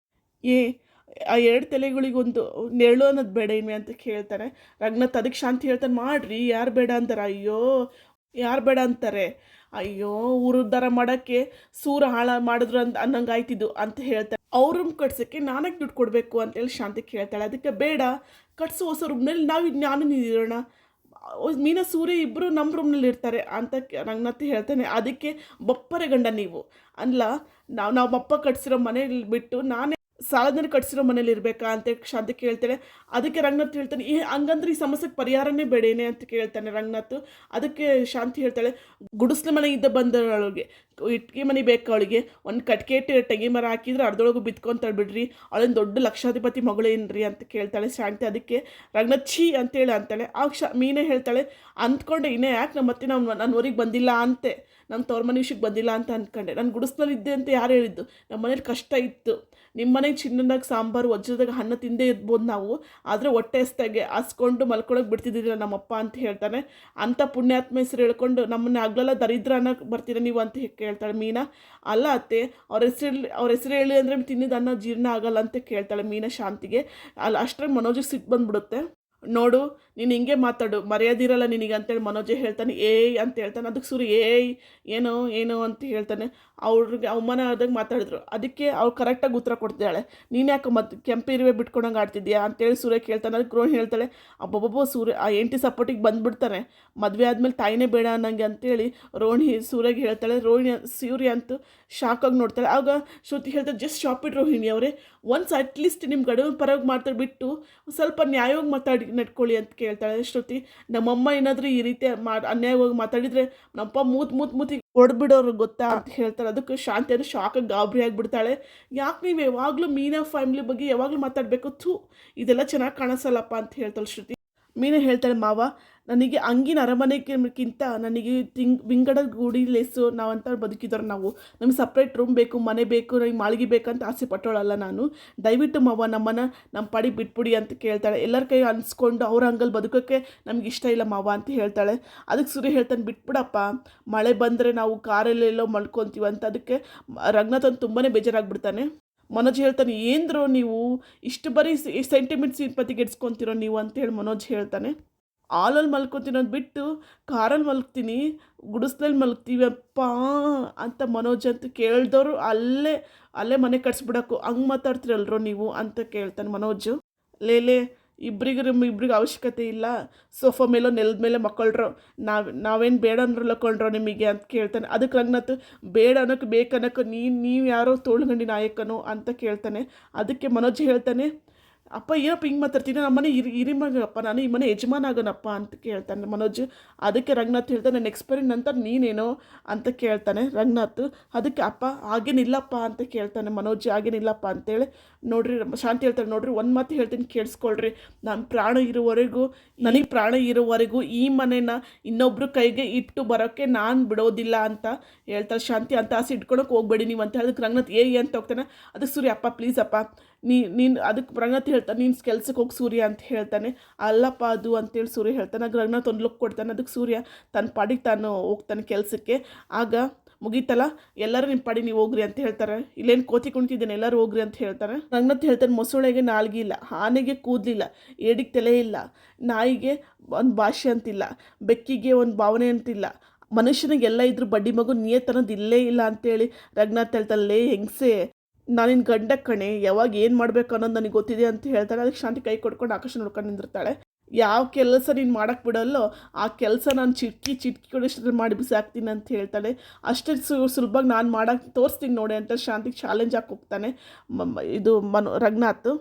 ಏ ಆ 2 ತಲೆಗಳಿಗೊಂದು ನೆರಳು ಅನ್ನೋದು ಬೇಡ ಇನ್ವೆ ಅಂತ ಕೇಳ್ತಾನೆ ರಂಗನಾಥ್. ಅದಕ್ಕೆ ಶಾಂತಿ ಹೇಳ್ತಾನೆ, "ಮಾಡಿರಿ ಯಾರು ಬೇಡ ಅಂತಾರೆ, ಅಯ್ಯೋ ಯಾರು ಬೇಡ ಅಂತಾರೆ, ಅಯ್ಯೋ ಊರು ಉದ್ಧಾರ ಮಾಡೋಕ್ಕೆ ಸೂರ ಹಾಳ ಮಾಡಿದ್ರು ಅನ್ನಂಗೆ ಆಯ್ತಿದ್ದು" ಅಂತ ಹೇಳ್ತಾರೆ. "ಅವ್ರ ರೂಮ್ ಕಟ್ಸೋಕ್ಕೆ ನಾನಕ್ಕೆ ದುಡ್ಡು ಕೊಡಬೇಕು ಅಂತೇಳಿ ಶಾಂತಿ ಕೇಳ್ತಾಳೆ. ಅದಕ್ಕೆ ಬೇಡ ಕಟ್ಸು ಹೊಸ ರೂಮ್ನಲ್ಲಿ ನಾನು ನೀರೋಣ, ಮೀನಾ ಸೂರ್ಯ ಇಬ್ಬರು ನಮ್ಮ ರೂಮ್ನಲ್ಲಿ ಇರ್ತಾರೆ ಅಂತ ರಂಗನಾಥ್ ಹೇಳ್ತಾನೆ. ಅದಕ್ಕೆ ಬಪ್ಪರೆ ಗಂಡ ನೀವು ಅಲ್ಲ, ನಮ್ಮಪ್ಪ ಕಟ್ಸಿರೋ ಮನೇಲಿ ಬಿಟ್ಟು ನಾನೇ ಸಾಲದಲ್ಲಿ ಕಟ್ಸಿರೋ ಮನೇಲಿ ಇರಬೇಕಾ ಅಂತ ಶಾಂತಿ ಕೇಳ್ತಾಳೆ. ಅದಕ್ಕೆ ರಂಗನಾಥ್ ಹೇಳ್ತಾನೆ, ಹಂಗಂದ್ರೆ ಈ ಸಮಸ್ಯೆಗೆ ಪರಿಹಾರನೇ ಬೇಡೇನೆ ಅಂತ ಕೇಳ್ತಾನೆ ರಂಗನಾಥ್. ಅದಕ್ಕೆ ಶಾಂತಿ ಹೇಳ್ತಾಳೆ, "ಗುಡಿಸ್ಲ ಮನೆ ಇದ್ದ ಬಂದವಳಿಗೆ ಇಟ್ಗೆ ಮನೆ ಬೇಕು, ಅವಳಿಗೆ ಒಂದು ಕಟ್ಗೆ ಇಟ್ಟು ತೆಂಗಿ ಮರ ಹಾಕಿದ್ರೆ ಅರ್ಧೊಳಗು ಬಿತ್ಕೊಂತಾಳೆ ಬಿಡ್ರಿ, ಅವಳೇನು ದೊಡ್ಡ ಲಕ್ಷಾಧಿಪತಿ ಮಗಳೇನ್ರಿ ಅಂತ ಕೇಳ್ತಾಳೆ ಶಾಂತಿ. ಅದಕ್ಕೆ ರಂಗನಾಥ್ ಛೀ ಅಂತೇಳಿ ಅಂತಾಳೆ. ಆಗ ಮೀನೇ ಹೇಳ್ತಾಳೆ, "ಅಂದ್ಕೊಂಡೆ ಇನ್ನೇ ಯಾಕೆ ನನ್ನ ಊರಿಗೆ ಬಂದಿಲ್ಲ ಅಂತೆ, ನಮ್ಮ ತವ್ರ ಮನೆ ವಿಷಯಕ್ಕೆ ಬಂದಿಲ್ಲ ಅಂತ ಅಂದ್ಕೊಂಡೆ, ನಾನು ಗುಡಿಸ್ನಲ್ಲಿ ಇದ್ದೆ ಅಂತ ಯಾರು ಹೇಳಿದ್ದು, ನಮ್ಮ ಮನೇಲಿ ಕಷ್ಟ ಇತ್ತು, ನಿಮ್ಮ ಮನೆಗೆ ಚಿನ್ನದಾಗ ಸಾಂಬಾರು ವಜ್ರದಾಗ ಹಣ್ಣು ತಿಂದೇ ಇರ್ಬೋದು ನಾವು, ಆದರೆ ಹೊಟ್ಟೆ ಹಸ್ದಾಗೆ ಹಸ್ಕೊಂಡು ಮಲ್ಕೊಳಕ್ಕೆ ಬಿಡ್ತಿದ್ದಿಲ್ಲ ನಮ್ಮಪ್ಪ" ಅಂತ ಹೇಳ್ತಾನೆ. "ಅಂಥ ಪುಣ್ಯಾತ್ಮ ಹೆಸರು ಹೇಳ್ಕೊಂಡು ನಮ್ಮನ್ನ ಆಗ್ಲೆಲ್ಲ ದರಿದ್ರ ಅನ್ನೋಕೆ ಬರ್ತೀರ ನೀವು ಅಂತ ಕೇಳ್ತಾಳೆ ಮೀನಾ. "ಅಲ್ಲ ಅತ್ತೆ, ಅವ್ರ ಹೆಸರು ಹೇಳಿ ಅಂದರೆ ತಿನ್ನಿದ ಅನ್ನ ಜೀರ್ಣ ಆಗಲ್ಲ" ಅಂತ ಕೇಳ್ತಾಳೆ ಮೀನಾ ಶಾಂತಿಗೆ. ಅಷ್ಟರಲ್ಲಿ ಮನೋಜಿಗೆ ಸಿಟ್ಟು ಬಂದ್ಬಿಡುತ್ತೆ. "ನೋಡು ನೀನು ಹಿಂಗೆ ಮಾತಾಡು, ಮರ್ಯಾದಿರಲ್ಲ ನಿನಗೆ" ಅಂತೇಳಿ ಮನೋಜೇ ಹೇಳ್ತಾನೆ. "ಏಯ್" ಅಂತ ಹೇಳ್ತಾನೆ. ಅದಕ್ಕೆ ಸೂರ್ಯ, "ಏಯ್ ಏನೋ ಅಂತ ಹೇಳ್ತಾನೆ. ಅವ್ರಿಗೆ ಅವಮಾನ ಆದಾಗ ಮಾತಾಡಿದ್ರು. ಅದಕ್ಕೆ ಅವ್ಳು ಕರೆಕ್ಟಾಗಿ ಉತ್ತರ ಕೊಡ್ತಿದ್ದಾಳೆ. "ನೀನು ಯಾಕೆ ಕೆಂಪು ಇರುವೆ ಬಿಟ್ಕೊಂಡಂಗೆ ಆಡ್ತಿದ್ಯಾ" ಅಂತೇಳಿ ಸೂರ್ಯ ಕೇಳ್ತಾನೆ. ಅದಕ್ಕೆ ರೋಹಿಣಿ ಹೇಳ್ತಾಳೆ, "ಅಬ್ಬಬ್ಬಬ್ಬ ಸೂರ್ಯ ಆ ಹೆಂಡತಿ ಸಪೋರ್ಟಿಗೆ ಬಂದುಬಿಡ್ತಾನೆ, ಮದುವೆ ಆದಮೇಲೆ ತಾಯಿನೇ ಬೇಡ ಅನ್ನಂಗೆ" ಅಂತೇಳಿ ರೋಹಿಣಿ ಸೂರ್ಯಗೆ ಹೇಳ್ತಾಳೆ. ಸೂರ್ಯ ಅಂತೂ ಶಾಕಾಗಿ ನೋಡ್ತಾಳೆ. ಆಗ ಶ್ರುತಿ ಹೇಳ್ತಾಳೆ, "ಜಸ್ಟ್ ಶಾಪ್ ಇಟ್ ರೋಹಿಣಿ ಅವರೇ, ಒನ್ಸ್ ಅಟ್ಲೀಸ್ಟ್ ನಿಮ್ಮ ಗಡುವಿನ ಪರವಾಗಿ ಮಾತಾಡ್ಬಿಟ್ಟು ಸ್ವಲ್ಪ ನ್ಯಾಯವಾಗಿ ನಡ್ಕೊಳ್ಳಿ" ಅಂತ ಕೇಳ್ತಾಳೆ ಶ್ರುತಿ. "ನಮ್ಮಮ್ಮ ಏನಾದರೂ ಈ ರೀತಿ ಅನ್ಯಾಯವಾಗಿ ಮಾತಾಡಿದರೆ ನಮ್ಮಪ್ಪ ಮೂತಿಗೆ ಹೊಡೆದ್ಬಿಡೋರು ಗೊತ್ತಾ" ಅಂತ ಹೇಳ್ತಾರೆ. ಅದಕ್ಕೆ ಶಾಂತಿ ಅಂದರೆ ಶಾಕಾಗಿ ಗಾಬರಿ ಆಗಿಬಿಡ್ತಾಳೆ. "ಯಾಕೆ ನೀವು ಯಾವಾಗಲೂ ಮೀನಾ ಫ್ಯಾಮಿಲಿ ಬಗ್ಗೆ ಯಾವಾಗಲೂ ಮಾತಾಡಬೇಕು, ಥೂ ಇದೆಲ್ಲ ಚೆನ್ನಾಗಿ ಕಾಣಿಸಲ್ಲಪ್ಪ" ಅಂತ ಹೇಳ್ತಾಳೆ ಶ್ರುತಿ. ಮೀನಾ ಹೇಳ್ತಾಳೆ, "ಮಾವ ನನಗೆ ಹಂಗಿನ ಅರಮನೆಗಿಂತ ನನಗೆ ವಿಂಗಡದ ಗೂಡಿ ಲೇಸು ನಾವಂತ ಬದುಕಿದವ್ರು ನಾವು, ನಮಗೆ ಸಪ್ರೇಟ್ ರೂಮ್ ಬೇಕು, ಮನೆ ಬೇಕು, ನನಗೆ ಮಾಳಿಗೆ ಬೇಕಂತ ಆಸೆ ಪಟ್ಟೋಳಲ್ಲ ನಾನು, ದಯವಿಟ್ಟು ಮಾವ ನಮ್ಮನ್ನು ನಮ್ಮ ಪಾಡಿಗೆ ಬಿಟ್ಬಿಡಿ" ಅಂತ ಕೇಳ್ತಾಳೆ. ಎಲ್ಲರ ಕೈ ಅನ್ಸ್ಕೊಂಡು ಅವ್ರ ಹಂಗಲ್ಲಿ ಬದುಕೋಕ್ಕೆ ನಮ್ಗೆ ಇಷ್ಟ ಇಲ್ಲ ಮಾವ ಅಂತ ಹೇಳ್ತಾಳೆ. ಅದಕ್ಕೆ ಸೂರ್ಯ ಹೇಳ್ತಾನೆ, "ಬಿಟ್ಬಿಡಪ್ಪ, ಮಳೆ ಬಂದರೆ ನಾವು ಕಾರಲ್ಲೆಲ್ಲೋ ಮಲ್ಕೊತೀವಿ" ಅಂತ. ಅದಕ್ಕೆ ರಂಗನಾಥನ್ ತುಂಬಾ ಬೇಜಾರಾಗ್ಬಿಡ್ತಾನೆ. ಮನೋಜ್ ಹೇಳ್ತಾನೆ, ಏನ್ರೋ ನೀವು ಇಷ್ಟು ಬರೀ ಸೆಂಟಿಮೆಂಟ್ ಸಿಂಪತಿಗೆ ಇಡ್ಸ್ಕೊತಿರೋ ನೀವು ಅಂತೇಳಿ ಮನೋಜ್ ಹೇಳ್ತಾನೆ. ಹಾಲಲ್ಲಿ ಮಲ್ಕೊತೀನೋದು ಬಿಟ್ಟು ಕಾರಲ್ಲಿ ಮಲ್ಗ್ತೀನಿ, ಗುಡಿಸ್ಲಲ್ಲಿ ಮಲ್ಗ್ತೀವಪ್ಪ ಅಂತ ಮನೋಜ್ ಅಂತ ಕೇಳಿದವರು ಅಲ್ಲೇ ಅಲ್ಲೇ ಮನೆ ಕಟ್ಸ್ಬಿಡೋಕು ಹಂಗೆ ಮಾತಾಡ್ತಿರಲ್ರೋ ನೀವು ಅಂತ ಕೇಳ್ತಾನೆ ಮನೋಜು. ಲೇಲೆ ಇಬ್ರಿಗೆ ಅವಶ್ಯಕತೆ ಇಲ್ಲ, ಸೋಫಾ ಮೇಲೋ ನೆಲದ ಮೇಲೆ ಮಕ್ಕಳ್ರೋ, ನಾವೇನು ಬೇಡ ಅಂದ್ರಲ್ಲ ಕೊಂಡ್ರೋ ನಿಮಗೆ ಅಂತ ಕೇಳ್ತಾನೆ. ಅದಕ್ಕೆ ರಂಗನಾಥ್ ಬೇಡ ಅನ್ನೋಕ್ಕೆ ಬೇಕನ್ನೋಕ್ಕೆ ನೀವು ಯಾರೋ ತೋಳ್ಗಂಡಿ ನಾಯಕನೋ ಅಂತ ಕೇಳ್ತಾನೆ. ಅದಕ್ಕೆ ಮನೋಜ್ ಹೇಳ್ತಾನೆ, ಅಪ್ಪ ಏನಪ್ಪ ಹಿಂಗೆ ಮಾತಾಡ್ತೀನಿ, ನಮ್ಮ ಮನೆ ಹಿರಿಮಗಪ್ಪ, ನಾನು ಈ ಮನೆ ಯಜಮಾನ ಆಗೋನಪ್ಪ ಅಂತ ಕೇಳ್ತಾನೆ ಮನೋಜ್. ಅದಕ್ಕೆ ರಂಗನಾಥ್ ಹೇಳ್ತಾನೆ, ನೆಕ್ಸ್ಟ್ ಪೇರೆಂಟ್ ನಂತರ ನೀನೇನೋ ಅಂತ ಕೇಳ್ತಾನೆ ರಂಗನಾಥ್. ಅದಕ್ಕೆ ಅಪ್ಪ ಹಾಗೇನಿಲ್ಲಪ್ಪ ಅಂತ ಕೇಳ್ತಾನೆ ಮನೋಜ್. ಹಾಗೇನಿಲ್ಲಪ್ಪ ಅಂತೇಳಿ ನೋಡ್ರಿ ಶಾಂತಿ ಹೇಳ್ತಾಳೆ, ನೋಡ್ರಿ ಒಂದು ಮಾತು ಹೇಳ್ತೀನಿ ಕೇಳಿಸ್ಕೊಳ್ರಿ, ನನ್ನ ಪ್ರಾಣ ಇರುವವರೆಗೂ ನನಗೆ ಪ್ರಾಣ ಇರುವವರೆಗೂ ಈ ಮನೇನ ಇನ್ನೊಬ್ರು ಕೈಗೆ ಇಟ್ಟು ಬರೋಕ್ಕೆ ನಾನು ಬಿಡೋದಿಲ್ಲ ಅಂತ ಹೇಳ್ತಾಳೆ ಶಾಂತಿ. ಅಂತ ಆಸೆ ಇಟ್ಕೊಳಕ್ಕೆ ಹೋಗ್ಬೇಡಿ ನೀವು ಅಂತ ಹೇಳೋದಕ್ಕೆ ರಂಗನಾಥ್ ಅಂತ ಹೋಗ್ತಾನೆ. ಅದಕ್ಕೆ ಸೂರ್ಯ, ಅಪ್ಪ ಪ್ಲೀಸ್ ಅಪ್ಪ ನೀನು ಅದಕ್ಕೆ ರಂಗನಾಥ್ ಹೇಳ್ತಾನೆ, ನೀನು ಕೆಲ್ಸಕ್ಕೆ ಹೋಗಿ ಸೂರ್ಯ ಅಂತ ಹೇಳ್ತಾನೆ. ಅಲ್ಲಪ್ಪ ಅದು ಅಂತೇಳಿ ಸೂರ್ಯ ಹೇಳ್ತಾನೆ. ಆಗ ರಂಗನಾಥ್ ಒಂದು ಲುಕ್ ಕೊಡ್ತಾನೆ. ಅದಕ್ಕೆ ಸೂರ್ಯ ತನ್ನ ಪಾಡಿಗೆ ತಾನು ಹೋಗ್ತಾನೆ ಕೆಲಸಕ್ಕೆ. ಆಗ ಮುಗೀತಲ್ಲ, ಎಲ್ಲರೂ ನಿಮ್ಮ ಪಾಡಿ ನೀವು ಹೋಗ್ರಿ ಅಂತ ಹೇಳ್ತಾರೆ. ಇಲ್ಲೇನು ಕೋತಿ ಕುಣಿತಿದ್ದೇನೆ, ಎಲ್ಲರೂ ಹೋಗ್ರಿ ಅಂತ ಹೇಳ್ತಾರೆ. ರಂಗನಾಥ್ ಹೇಳ್ತಾನೆ, ಮೊಸಳೆಗೆ ನಾಲ್ಗೆ ಇಲ್ಲ, ಆನೆಗೆ ಕೂದಲಿಲ್ಲ, ಏಡಿಗೆ ತಲೆ ಇಲ್ಲ, ನಾಯಿಗೆ ಒಂದು ಭಾಷೆ ಅಂತಿಲ್ಲ, ಬೆಕ್ಕಿಗೆ ಒಂದು ಭಾವನೆ ಅಂತಿಲ್ಲ, ಮನುಷ್ಯನಿಗೆ ಎಲ್ಲ ಇದ್ರೂ ಬಡ್ಡಿ ಮಗು ನಿಯತ್ತನ್ನೋದು ಇಲ್ಲೇ ಇಲ್ಲ ಅಂತೇಳಿ ರಂಗನಾಥ್ ಹೇಳ್ತಾನೆ. ಹೆಂಗಸೆ, ನಾನಿನ್ನ ಗಂಡ ಕಣೆ, ಯಾವಾಗ ಏನು ಮಾಡಬೇಕು ಅನ್ನೋದು ನನಗೆ ಗೊತ್ತಿದೆ ಅಂತ ಹೇಳ್ತಾಳೆ. ಅದಕ್ಕೆ ಶಾಂತಿ ಕೈ ಕೊಡ್ಕೊಂಡು ಆಕಾಶ ನೋಡ್ಕೊಂಡು ನಿಂದಿರ್ತಾಳೆ. ಯಾವ ಕೆಲಸ ನೀನು ಮಾಡೋಕ್ಕೆ ಬಿಡೋಲ್ಲೋ ಆ ಕೆಲಸ ನಾನು ಚಿಟ್ಕಿ ಕೊಡೋಷ್ಟು ಮಾಡಿ ಬಿಸಾಕ್ತೀನಿ ಅಂತ ಹೇಳ್ತಾಳೆ. ಅಷ್ಟೇ ಸುಲಭವಾಗಿ ನಾನು ಮಾಡೋಕ್ಕೆ ತೋರಿಸ್ತೀನಿ ನೋಡಿ ಅಂತ ಶಾಂತಿಗೆ ಚಾಲೆಂಜ್ ಹಾಕಿ ಹೋಗ್ತಾನೆ ಇದು ರಂಗನಾಥ್.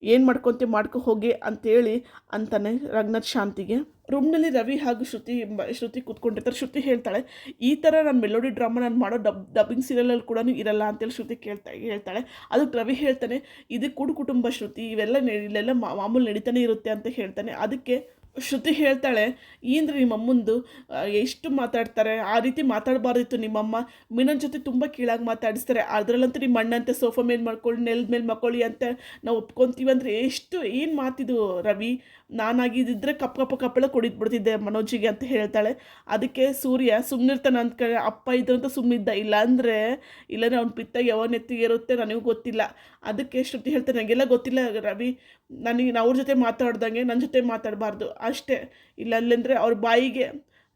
ಏನು ಮಾಡ್ಕೊ ಹೋಗಿ ಅಂತೇಳಿ ಅಂತಾನೆ ರಂಗನಾಥ್ ಶಾಂತಿಗೆ. ರೂಮ್ನಲ್ಲಿ ರವಿ ಹಾಗೂ ಶ್ರುತಿ ಕೂತ್ಕೊಂಡಿರ್ತಾರೆ. ಶ್ರುತಿ ಹೇಳ್ತಾಳೆ, ಈ ಥರ ನಾನು ಮೆಲೋಡಿ ಡ್ರಾಮಾ ನಾನು ಮಾಡೋ ಡಬ್ಬಿಂಗ್ ಸೀರಿಯಲಲ್ಲಿ ಕೂಡ ಇರಲ್ಲ ಅಂತೇಳಿ ಶ್ರುತಿ ಹೇಳ್ತಾಳೆ. ಅದಕ್ಕೆ ರವಿ ಹೇಳ್ತಾನೆ, ಇದು ಕುಟುಂಬ ಶ್ರುತಿ, ಇಲ್ಲೆಲ್ಲ ಮಾಮೂಲು ನಡೀತಾನೆ ಇರುತ್ತೆ ಅಂತ ಹೇಳ್ತಾನೆ. ಅದಕ್ಕೆ ಶ್ರುತಿ ಹೇಳ್ತಾಳೆ, ಅಂದರೆ ನಿಮ್ಮ ಅಮ್ಮಂದು ಎಷ್ಟು ಮಾತಾಡ್ತಾರೆ, ಆ ರೀತಿ ಮಾತಾಡಬಾರ್ದಿತ್ತು ನಿಮ್ಮಮ್ಮ, ಮೀನನ ಜೊತೆ ತುಂಬ ಕೀಳಾಗಿ ಮಾತಾಡಿಸ್ತಾರೆ, ಅದರಲ್ಲಂತೂ ನಿಮ್ಮ ಅಣ್ಣ ಅಂತ ಸೋಫಾ ಮೇಲೆ ಮಾಡ್ಕೊಳ್ಳಿ, ನೆಲದ ಮೇಲೆ ಮಕ್ಕಳಿ ಅಂತ ನಾವು ಒಪ್ಕೊತೀವಿ ಅಂದರೆ ಏನು ಮಾತಿದು ರವಿ, ನಾನಾಗಿದ್ದಿದ್ರೆ ಕಪ್ಪಳ ಕೊಡಿದ್ಬಿಡ್ತಿದ್ದೆ ಮನೋಜಿಗೆ ಅಂತ ಹೇಳ್ತಾಳೆ. ಅದಕ್ಕೆ ಸೂರ್ಯ ಸುಮ್ಮನಿರ್ತಾನೆ ಅಂತ ಅಪ್ಪ ಇದ್ರಂತ ಸುಮ್ಮನಿದ್ದ, ಇಲ್ಲಾಂದರೆ ಅವ್ನ ಪಿತ್ತ ಯಾವ ನೆತ್ತಿಗೆ ಇರುತ್ತೆ ನನಗೂ ಗೊತ್ತಿಲ್ಲ. ಅದಕ್ಕೆ ಶ್ರುತಿ ಹೇಳ್ತಾನೆ, ನನಗೆಲ್ಲ ಗೊತ್ತಿಲ್ಲ ರವಿ, ನನಗೆ ಅವ್ರ ಜೊತೆ ಮಾತಾಡ್ದಂಗೆ ನನ್ನ ಜೊತೆ ಮಾತಾಡಬಾರ್ದು ಅಷ್ಟೇ, ಇಲ್ಲಂದರೆ ಅವ್ರ ಬಾಯಿಗೆ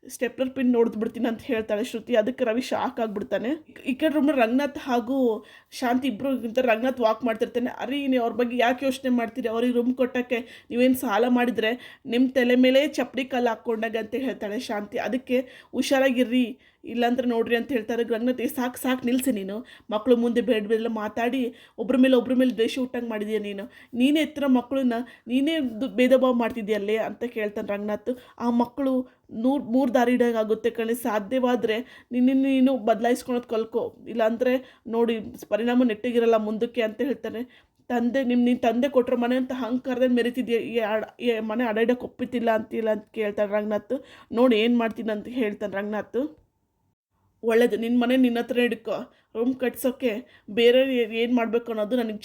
ಸ್ಟೆಪ್ಲರ್ ಪಿನ್ ನೋಡಿದ್ಬಿಡ್ತೀನಿ ಅಂತ ಹೇಳ್ತಾಳೆ ಶ್ರುತಿ. ಅದಕ್ಕೆ ರವಿ ಶಾಕ್ ಆಗಿಬಿಡ್ತಾನೆ. ಈ ಕಡೆ ರೂಮ್ನಲ್ಲಿ ರಂಗನಾಥ್ ಹಾಗೂ ಶಾಂತಿ ಇಬ್ಬರು ರಂಗನಾಥ್ ವಾಕ್ ಮಾಡ್ತಿರ್ತಾನೆ. ಅರಿ ನೀವು ಅವ್ರ ಬಗ್ಗೆ ಯಾಕೆ ಯೋಚನೆ ಮಾಡ್ತೀರಿ, ಅವ್ರಿಗೆ ರೂಮ್ ಕೊಟ್ಟೋಕ್ಕೆ ನೀವೇನು ಸಾಲ ಮಾಡಿದರೆ ನಿಮ್ಮ ತಲೆ ಮೇಲೆ ಚಪ್ಪಡಿ ಕಲ್ಲು ಹಾಕ್ಕೊಂಡಾಗ ಅಂತ ಹೇಳ್ತಾಳೆ ಶಾಂತಿ. ಅದಕ್ಕೆ ಹುಷಾರಾಗಿರ್ರಿ, ಇಲ್ಲಾಂದ್ರೆ ನೋಡ್ರಿ ಅಂತ ಹೇಳ್ತಾರೆ. ರಂಗನಾಥ್ ಸಾಕು ನಿಲ್ಲಿಸಿ, ನೀನು ಮಕ್ಕಳು ಮುಂದೆ ಬೇಡ ಮಾತಾಡಿ ಒಬ್ರ ಮೇಲೆ ದ್ವೇಷ ಹುಟ್ಟಂಗೆ ಮಾಡಿದೀಯ, ನೀನೇ ಎತ್ತರ ಮಕ್ಕಳನ್ನ ನೀನೇ ಭೇದ ಭಾವ ಮಾಡ್ತಿದ್ಯಲ್ಲೇ ಅಂತ ಕೇಳ್ತಾನೆ ರಂಗನಾಥ್. ಆ ಮಕ್ಕಳು ಮೂರು ದಾರಿ ಹಿಡಿಯೋಕ್ಕಾಗುತ್ತೆ ಕಣೆ, ಸಾಧ್ಯವಾದರೆ ನೀನು ಬದಲಾಯಿಸ್ಕೊಳೋದು ಕಲ್ಕೊ, ಇಲ್ಲಾಂದರೆ ನೋಡಿ ಪರಿಣಾಮ ನೆಟ್ಟಿಗಿರಲ್ಲ ಮುಂದಕ್ಕೆ ಅಂತ ಹೇಳ್ತಾನೆ. ನಿನ್ನ ತಂದೆ ಕೊಟ್ಟರೆ ಮನೆ ಅಂತ ಅಹಂಕಾರದಲ್ಲಿ ಮೆರಿತಿದ್ಯಾ, ಈ ಮನೆ ಅಡಾಡಕ್ಕೆ ಒಪ್ಪಿತಿಲ್ಲ ಅಂತಿಲ್ಲ ಅಂತ ಕೇಳ್ತಾನೆ ರಂಗನಾಥ್. ನೋಡಿ ಏನು ಮಾಡ್ತೀನಿ ಅಂತ ಹೇಳ್ತಾನೆ ರಂಗನಾಥ್. ಒಳ್ಳೇದು, ನಿನ್ನ ಮನೆ ನಿನ್ನ ಹತ್ರ ಹಿಡ್ಕೊ, ರೂಮ್ ಕಟ್ಸೋಕ್ಕೆ ಬೇರೆ ಏನು ಮಾಡಬೇಕು ಅನ್ನೋದು ನನಗೆ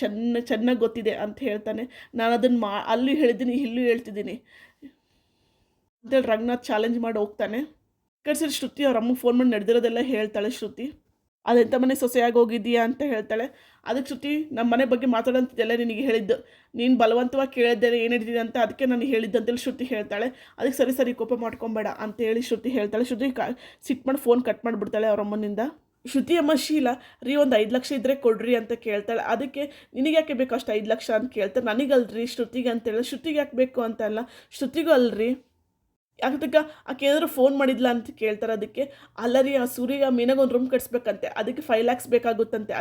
ಚೆನ್ನಾಗಿ ಗೊತ್ತಿದೆ ಅಂತ ಹೇಳ್ತಾನೆ. ನಾನು ಅದನ್ನು ಅಲ್ಲಿ ಹೇಳಿದ್ದೀನಿ, ಇಲ್ಲೂ ಹೇಳ್ತಿದ್ದೀನಿ ಅಂತೇಳಿ ರಂಗನಾಥ್ ಚಾಲೆಂಜ್ ಮಾಡಿ ಹೋಗ್ತಾನೆ. ಕಟ್ಸಿದ್ರೆ ಶ್ರುತಿ ಅವ್ರ ಅಮ್ಮಗೆ ಫೋನ್ ಮಾಡಿ ನಡೆದಿರೋದೆಲ್ಲ ಹೇಳ್ತಾಳೆ ಶ್ರುತಿ. ಅದೆಂಥ ಮನೆ ಸೊಸೆಯಾಗಿ ಹೋಗಿದ್ದೀಯಾ ಅಂತ ಹೇಳ್ತಾಳೆ. ಅದಕ್ಕೆ ಶ್ರುತಿ, ನಮ್ಮ ಮನೆ ಬಗ್ಗೆ ಮಾತಾಡೋಂಥದ್ದೆಲ್ಲ ನಿನಗೆ ಹೇಳಿದ್ದು, ನೀನು ಬಲವಂತವಾಗಿ ಕೇಳಿದ್ದೇನೆ ಏನು ಹಿಡಿದಿದೆ ಅಂತ, ಅದಕ್ಕೆ ನಾನು ಹೇಳಿದ್ದು ಅಂತೇಳಿ ಶ್ರುತಿ ಹೇಳ್ತಾಳೆ. ಅದಕ್ಕೆ ಸರಿ ಕೋಪ ಮಾಡ್ಕೊಬೇಡ ಅಂತೇಳಿ ಶ್ರುತಿ ಹೇಳ್ತಾಳೆ. ಶ್ರುತಿ ಸಿಟ್ಟು ಮಾಡಿ ಫೋನ್ ಕಟ್ ಮಾಡಿಬಿಡ್ತಾಳೆ ಅವ್ರ ಅಮ್ಮನಿಂದ. ಶ್ರುತಿ ಅಮ್ಮ ಶೀಲ, ರೀ ಒಂದು 5 ಲಕ್ಷ ಇದ್ದರೆ ಕೊಡ್ರಿ ಅಂತ ಕೇಳ್ತಾಳೆ. ಅದಕ್ಕೆ ನಿನಗೆ ಯಾಕೆ ಬೇಕು ಅಷ್ಟು 5 ಲಕ್ಷ ಅಂತ ಕೇಳ್ತಾರೆ. ನನಗಲ್ರಿ ಶ್ರುತಿಗೆ ಅಂತೇಳಿ. ಶ್ರುತಿಗೆ ಯಾಕೆ ಬೇಕು ಅಂತ ಅಲ್ಲ, ಶ್ರುತಿಗೂ ಅಲ್ರಿ, ಯಾಕೆ ಆಕೆ ಏನಾದರೂ ಫೋನ್ ಮಾಡಿದ್ಲ ಅಂತ ಕೇಳ್ತಾರೆ. ಅದಕ್ಕೆ ಅಲ್ಲರಿ, ಆ ಸೂರ್ಯ ಮೀನಾಗೊಂದು ರೂಮ್ ಕಟ್ಸ್ಬೇಕಂತೆ, ಅದಕ್ಕೆ 5 lakhs ಬೇಕಾಗುತ್ತಂತೆ.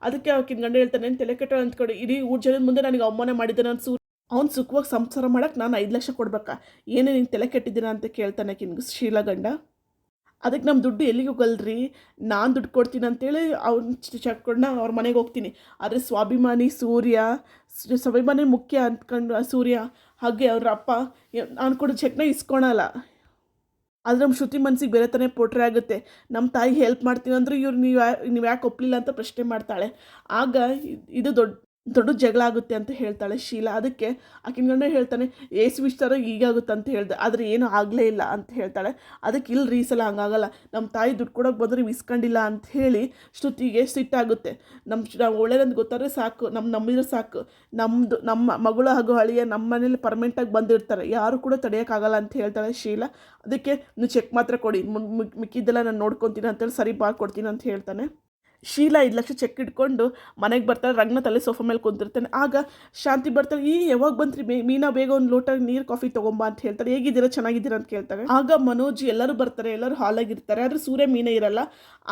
ಅದಕ್ಕೆ ಆಕಿನ ಗಂಡ ಹೇಳ್ತಾನೆ, ತಲೆ ಕೆಟ್ಟೋ ಅಂದ್ಕೊಡಿ, ಇಡೀ ಊರ ಜನದ ಮುಂದೆ ನನಗೆ ಅವಮಾನ ಮಾಡಿದ್ದಾನೆ ಅಂತ ಅವ್ನು ಸುಖವಾಗಿ ಸಂಸಾರ ಮಾಡೋಕ್ಕೆ ನಾನು 5 ಲಕ್ಷ ಕೊಡ್ಬೇಕಾ, ಏನೇ ನೀನು ತಲೆ ಕೆಟ್ಟಿದ್ದೀನ ಅಂತ ಕೇಳ್ತಾನೆ ಆಕಿನ ಶೀಲಾ ಗಂಡ. ಅದಕ್ಕೆ ನಮ್ಮ ದುಡ್ಡು ಎಲ್ಲಿಗೆ ಹೋಗಲ್ರಿ, ನಾನು ದುಡ್ಡು ಕೊಡ್ತೀನಿ ಅಂತೇಳಿ ಅವ್ನು ಚಕ್ಕೊಂಡು ಅವ್ರ ಮನೆಗೆ ಹೋಗ್ತೀನಿ. ಆದರೆ ಸ್ವಾಭಿಮಾನಿ ಮುಖ್ಯ ಅಂದ್ಕೊಂಡು ಸೂರ್ಯ ಹಾಗೆ ಅವ್ರ ಅಪ್ಪ ನಾನು ಕೊಡೋ ಚೆಕ್ನ ಇಸ್ಕೊಳಲ್ಲ. ಆದರೆ ನಮ್ಮ ಶ್ರುತಿ ಮನಸ್ಸಿಗೆ ಬೇರೆ ತಾನೇ ಪೋಟ್ರೆ ಆಗುತ್ತೆ. ನಮ್ಮ ತಾಯಿ ಹೆಲ್ಪ್ ಮಾಡ್ತೀನಿ ಅಂದ್ರೆ ನೀವು ಯಾಕೆ ಒಪ್ಪಲಿಲ್ಲ ಅಂತ ಪ್ರಶ್ನೆ ಮಾಡ್ತಾಳೆ. ಆಗ ಇದು ದೊಡ್ಡ ದೊಡ್ಡ ಜಗಳ ಆಗುತ್ತೆ ಅಂತ ಹೇಳ್ತಾಳೆ ಶೀಲಾ. ಅದಕ್ಕೆ ಆಕಿನ ಗಂಡ ಹೇಳ್ತಾನೆ, ಏಸು ವಿಸ್ತಾರ ಹೀಗಾಗುತ್ತೆ ಅಂತ ಹೇಳ್ದೆ, ಆದರೆ ಏನೂ ಆಗಲೇ ಇಲ್ಲ ಅಂತ ಹೇಳ್ತಾಳೆ. ಅದಕ್ಕೆ ಇಲ್ರಿ ಈ ಸಲ ಹಂಗಾಗಲ್ಲ, ನಮ್ಮ ತಾಯಿ ದುಡ್ಡು ಕೊಡೋಕೆ ಬಂದರೆ ಇಸ್ಕೊಂಡಿಲ್ಲ ಅಂತ ಹೇಳಿ ಶ್ರುತಿಗೆ ಸಿಟ್ಟಾಗುತ್ತೆ. ನಾವು ಒಳ್ಳೇದಂತ ಗೊತ್ತಾದ್ರೆ ಸಾಕು, ನಂಬಿದ್ರೆ ಸಾಕು, ನಮ್ಮ ಮಗಳು ಹಾಗೂ ಅಳಿಯ ನಮ್ಮ ಮನೇಲಿ ಪರ್ಮನೆಂಟಾಗಿ ಬಂದಿರ್ತಾರೆ, ಯಾರು ಕೂಡ ತಡೆಯೋಕ್ಕಾಗಲ್ಲ ಅಂತ ಹೇಳ್ತಾಳೆ ಶೀಲಾ. ಅದಕ್ಕೆ ನೀವು ಚೆಕ್ ಮಾತ್ರ ಕೊಡಿ, ಮಿಕ್ಕಿದ್ದೆಲ್ಲ ನಾನು ನೋಡ್ಕೊತೀನಿ ಅಂತೇಳಿ ಸರಿ ಕೊಡ್ತೀನಿ ಅಂತ ಹೇಳ್ತಾನೆ. ಶೀಲಾ 5 ಲಕ್ಷ ಚೆಕ್ ಇಟ್ಕೊಂಡು ಮನೆಗೆ ಬರ್ತಾಳೆ. ರಂಗನಾಥ್ ಅಲ್ಲೇ ಸೋಫಾ ಮೇಲೆ ಕುಂತಿರ್ತಾನೆ. ಆಗ ಶಾಂತಿ ಬರ್ತಾಳೆ, ಯಾವಾಗ ಬಂತ್ರಿ ಮೀನಾ, ಬೇಗ ಒಂದು ಲೋಟ ನೀರು ಕಾಫಿ ತೊಗೊಂಬಾ ಅಂತ ಹೇಳ್ತಾರೆ. ಹೇಗಿದ್ದೀರಾ, ಚೆನ್ನಾಗಿದ್ದೀರಾ ಅಂತ ಕೇಳ್ತಾರೆ. ಆಗ ಮನೋಜ್ ಎಲ್ಲರೂ ಬರ್ತಾರೆ, ಎಲ್ಲರೂ ಹಾಲಾಗಿರ್ತಾರೆ. ಆದರೆ ಸೂರ್ಯ ಮೀನಾ ಇರಲ್ಲ.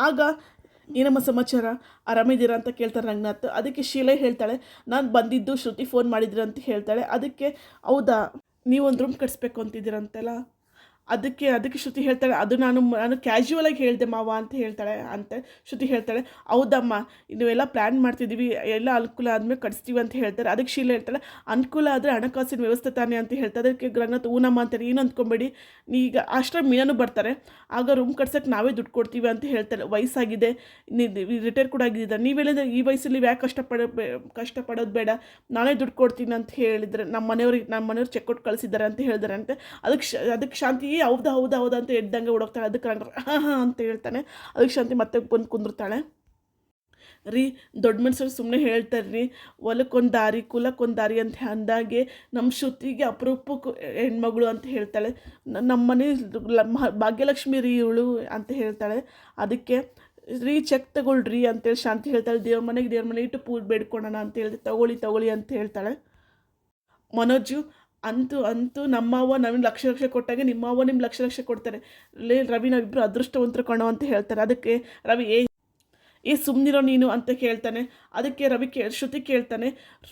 ಆಗ ಏನಮ್ಮ ಸಮಾಚಾರ, ಆರಾಮಿದ್ದೀರಾ ಅಂತ ಕೇಳ್ತಾರೆ ರಂಗನಾಥ್. ಅದಕ್ಕೆ ಶೀಲಾ ಹೇಳ್ತಾಳೆ, ನಾನು ಬಂದಿದ್ದು ಶ್ರುತಿ ಫೋನ್ ಮಾಡಿದ್ರು ಅಂತ ಹೇಳ್ತಾಳೆ. ಅದಕ್ಕೆ ಹೌದಾ, ನೀವೊಂದು ರೂಮ್ ಕಟ್ಸ್ಬೇಕು ಅಂತಿದ್ದೀರಂತೆಲ್ಲ. ಅದಕ್ಕೆ ಶ್ರುತಿ ಹೇಳ್ತಾಳೆ, ಅದು ನಾನು ಕ್ಯಾಶುವಲಾಗಿ ಹೇಳಿದೆ ಮಾವ ಅಂತ ಹೇಳ್ತಾಳೆ. ಶ್ರುತಿ ಹೇಳ್ತಾಳೆ, ಹೌದಮ್ಮ, ನೀವೆಲ್ಲ ಪ್ಲ್ಯಾನ್ ಮಾಡ್ತಿದ್ದೀವಿ, ಎಲ್ಲ ಅನುಕೂಲ ಆದಮೇಲೆ ಕಟ್ಸ್ತೀವಿ ಅಂತ ಹೇಳ್ತಾರೆ. ಅದಕ್ಕೆ ಶೀಲಾ ಹೇಳ್ತಾಳೆ, ಅನುಕೂಲ ಆದರೆ ಹಣಕಾಸಿನ ವ್ಯವಸ್ಥೆ ತಾನೇ ಅಂತ ಹೇಳ್ತಾರೆ. ಅದಕ್ಕೆ ರಂಗನಾಥ್ ಊನಮ್ಮ ಅಂತಾರೆ. ಏನು ಅಂದ್ಕೊಂಬೇಡಿ, ಈಗ ಅಷ್ಟರ ಮೀನೂ ಬರ್ತಾರೆ, ಆಗ ರೂಮ್ ಕಟ್ಸೋಕ್ಕೆ ನಾವೇ ದುಡ್ಡು ಕೊಡ್ತೀವಿ ಅಂತ ಹೇಳ್ತಾರೆ. ವಯಸ್ಸಾಗಿದೆ, ರಿಟೈರ್ ಕೂಡ ಆಗಿದ್ದಾರೆ, ನೀವೆಲ್ಲಿದ್ರೆ ಈ ವಯಸ್ಸಲ್ಲಿ ಯಾಕೆ ಕಷ್ಟಪಡೋದು ಬೇಡ, ನಾನೇ ದುಡ್ಡು ಕೊಡ್ತೀನಿ ಅಂತ ಹೇಳಿದರೆ ನಮ್ಮ ಮನೆಯವ್ರು ಚೆಕ್ ಕೊಟ್ಟು ಕಳಿಸಿದ್ದಾರೆ ಅಂತ ಹೇಳಿದಾರೆ ಅಂತೆ. ಅದಕ್ಕೆ ಶಾಂತಿ ಹೌದಾ ಅಂತ ಎದ್ದಂಗೆ ಓಡೋಗ್ತಾಳೆ. ಅದಕ್ಕೆ ಹಾಂ ಅಂತ ಹೇಳ್ತಾನೆ. ಅದಕ್ಕೆ ಶಾಂತಿ ಮತ್ತೆ ಬಂದು ಕುಂದಿರ್ತಾಳೆ. ರೀ, ದೊಡ್ಡ ಮನುಷ್ಯರು ಸುಮ್ಮನೆ ಹೇಳ್ತಾರೆ ರೀ, ಹೊಲಕ್ಕೊಂದು ದಾರಿ ಕುಲಕ್ಕೊಂದು ದಾರಿ ಅಂತ ಅಂದಾಗೆ ನಮ್ಮ ಶ್ರುತಿಗೆ ಅಪರೂಪಕ್ಕೆ ಹೆಣ್ಮಗಳು ಅಂತ ಹೇಳ್ತಾಳೆ. ನಮ್ಮ ಮನೆ ಭಾಗ್ಯಲಕ್ಷ್ಮಿ ರೀ ಇವಳು ಅಂತ ಹೇಳ್ತಾಳೆ. ಅದಕ್ಕೆ ರೀ ಚೆಕ್ ತಗೊಳ್ರಿ ಅಂತೇಳಿ ಶಾಂತಿ ಹೇಳ್ತಾಳೆ. ದೇವ್ರ ಮನೆಗೆ ಇಟ್ಟು ಪೂಜೆ ಬೇಡ್ಕೊಳ್ಳೋಣ ಅಂತ ಹೇಳಿದೆ. ತಗೊಳ್ಳಿ ಅಂತ ಹೇಳ್ತಾಳೆ. ಮನೋಜು, ಅಂತೂ ನಮ್ಮವ್ವ ನಮಗೆ ಲಕ್ಷ ಕೊಟ್ಟಾಗೆ ನಿಮ್ಮವ್ವ ನಿಮ್ಗೆ ಲಕ್ಷ ಕೊಡ್ತಾರೆ. ರವಿ, ನಾವಿಬ್ಬರು ಅದೃಷ್ಟವಂತರು ಕಣೋ ಅಂತ ಹೇಳ್ತಾರೆ. ಅದಕ್ಕೆ ರವಿ, ಸುಮ್ಮನಿರೋ ನೀನು ಅಂತ ಕೇಳ್ತಾನೆ. ಅದಕ್ಕೆ ಶ್ರುತಿ ಕೇಳ್ತಾನೆ,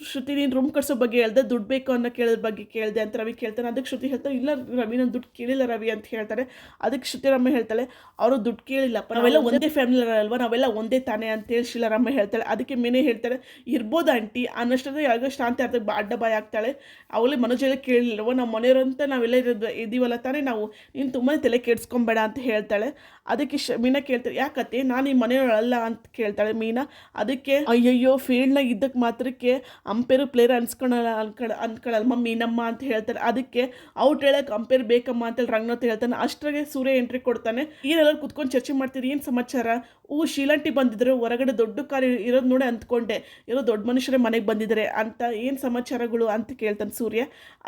ಶ್ರುತಿ ನೀನು ರೂಮ್ ಕಟ್ಸೋ ಬಗ್ಗೆ ಹೇಳ್ದೆ, ದುಡ್ಡು ಬೇಕು ಅನ್ನೋ ಕೇಳೋದ್ರ ಬಗ್ಗೆ ಕೇಳಿದೆ ಅಂತ ರವಿ ಕೇಳ್ತಾನೆ. ಅದಕ್ಕೆ ಶ್ರುತಿ ಹೇಳ್ತಾನೆ, ಇಲ್ಲ ರವಿ, ನಾನು ದುಡ್ಡು ಕೇಳಿಲ್ಲ ರವಿ ಅಂತ ಹೇಳ್ತಾರೆ. ಅದಕ್ಕೆ ಶ್ರುತಿರಮ್ಮ ಹೇಳ್ತಾಳೆ, ಅವರು ದುಡ್ಡು ಕೇಳಿಲ್ಲಪ್ಪ, ನಾವೆಲ್ಲ ಒಂದೇ ಫ್ಯಾಮಿಲಿ ಅಲ್ವಾ, ನಾವೆಲ್ಲ ಒಂದೇ ತಾನೇ ಅಂತೇಳಿ ಶೀಲಾರಮ್ಮ ಹೇಳ್ತಾಳೆ. ಅದಕ್ಕೆ ಮೇನೆ ಹೇಳ್ತಾಳೆ, ಇರ್ಬೋದು ಆಂಟಿ ಅನ್ನೋಷ್ಟೇ ಯಾವಾಗ ಶಾಂತಿ ಅಡ್ಡ ಬಾಯಿ ಆಗ್ತಾಳೆ. ಅವಳೇ ಮನೋಜೆಲ್ಲ ಕೇಳಿಲ್ಲವ, ನಮ್ಮ ಮನೆಯವರಂತ ನಾವೆಲ್ಲ ಇದೀವಲ್ಲ ತಾನೇ ನಾವು, ನೀನು ತುಂಬಾ ತಲೆ ಕೆಡ್ಸ್ಕೊಬೇಡ ಅಂತ ಹೇಳ್ತಾಳೆ. ಅದಕ್ಕೆ ಮೀನಾ ಕೇಳ್ತಾಳೆ, ಯಾಕತ್ತೆ ನಾನು ಈ ಮನೆಯವಳಲ್ಲ ಅಂತ ಕೇಳ್ತಾಳೆ ಮೀನಾ. ಅದಕ್ಕೆ ಅಯ್ಯಯ್ಯೋ, ಫೀಲ್ಡ್ನಾಗ ಇದ್ದಕ್ಕೆ ಮಾತ್ರಕ್ಕೆ ಅಂಪೇರು ಪ್ಲೇಯರ್ ಅನ್ಕೊಳ್ಳಲ್ಮ ಮೀನಮ್ಮ ಅಂತ ಹೇಳ್ತಾರೆ. ಅದಕ್ಕೆ ಔಟ್ ಹೇಳಕ್ಕೆ ಅಂಪೇರ್ ಬೇಕಮ್ಮ ಅಂತೇಳಿ ರಂಗನಾಥ್ ಹೇಳ್ತಾನೆ. ಅಷ್ಟರಾಗೆ ಸೂರ್ಯ ಎಂಟ್ರಿ ಕೊಡ್ತಾನೆ. ಏನೆಲ್ಲರೂ ಕುತ್ಕೊಂಡು ಚರ್ಚೆ ಮಾಡ್ತೀರಿ, ಏನು ಸಮಾಚಾರ, ಶೀಲಾಂಟಿ ಬಂದಿದ್ರು, ಹೊರಗಡೆ ದೊಡ್ಡ ಕಾರ್ ಇರೋದು ನೋಡಿ ಅಂದ್ಕೊಂಡೆ, ದೊಡ್ಡ ಮನುಷ್ಯರೇ ಮನೆಗೆ ಬಂದಿದ್ದಾರೆ ಅಂತ, ಏನು ಸಮಾಚಾರಗಳು ಅಂತ ಕೇಳ್ತಾನೆ ಸೂರ್ಯ.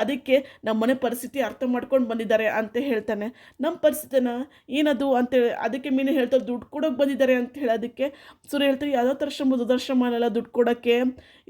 ಅದಕ್ಕೆ ನಮ್ಮ ಮನೆ ಪರಿಸ್ಥಿತಿ ಅರ್ಥ ಮಾಡ್ಕೊಂಡು ಬಂದಿದ್ದಾರೆ ಅಂತ ಹೇಳ್ತಾನೆ. ನಮ್ಮ ಪರಿಸ್ಥಿತಿನ ಏನದು ಅಂತೇಳಿ ಅದಕ್ಕೆ ಮೀನು ಹೇಳ್ತಾರೆ, ದುಡ್ಡು ಕೊಡೋಕೆ ಬಂದಿದ್ದಾರೆ ಅಂತ ಹೇಳೋದಕ್ಕೆ ಸೂರ್ಯ ಹೇಳ್ತಾರೆ, ಯಾವುದೋ ದೊಡ್ಡರ್ಶ್ರಮ ಅಲ್ಲ ದುಡ್ಡು ಕೊಡೋಕ್ಕೆ,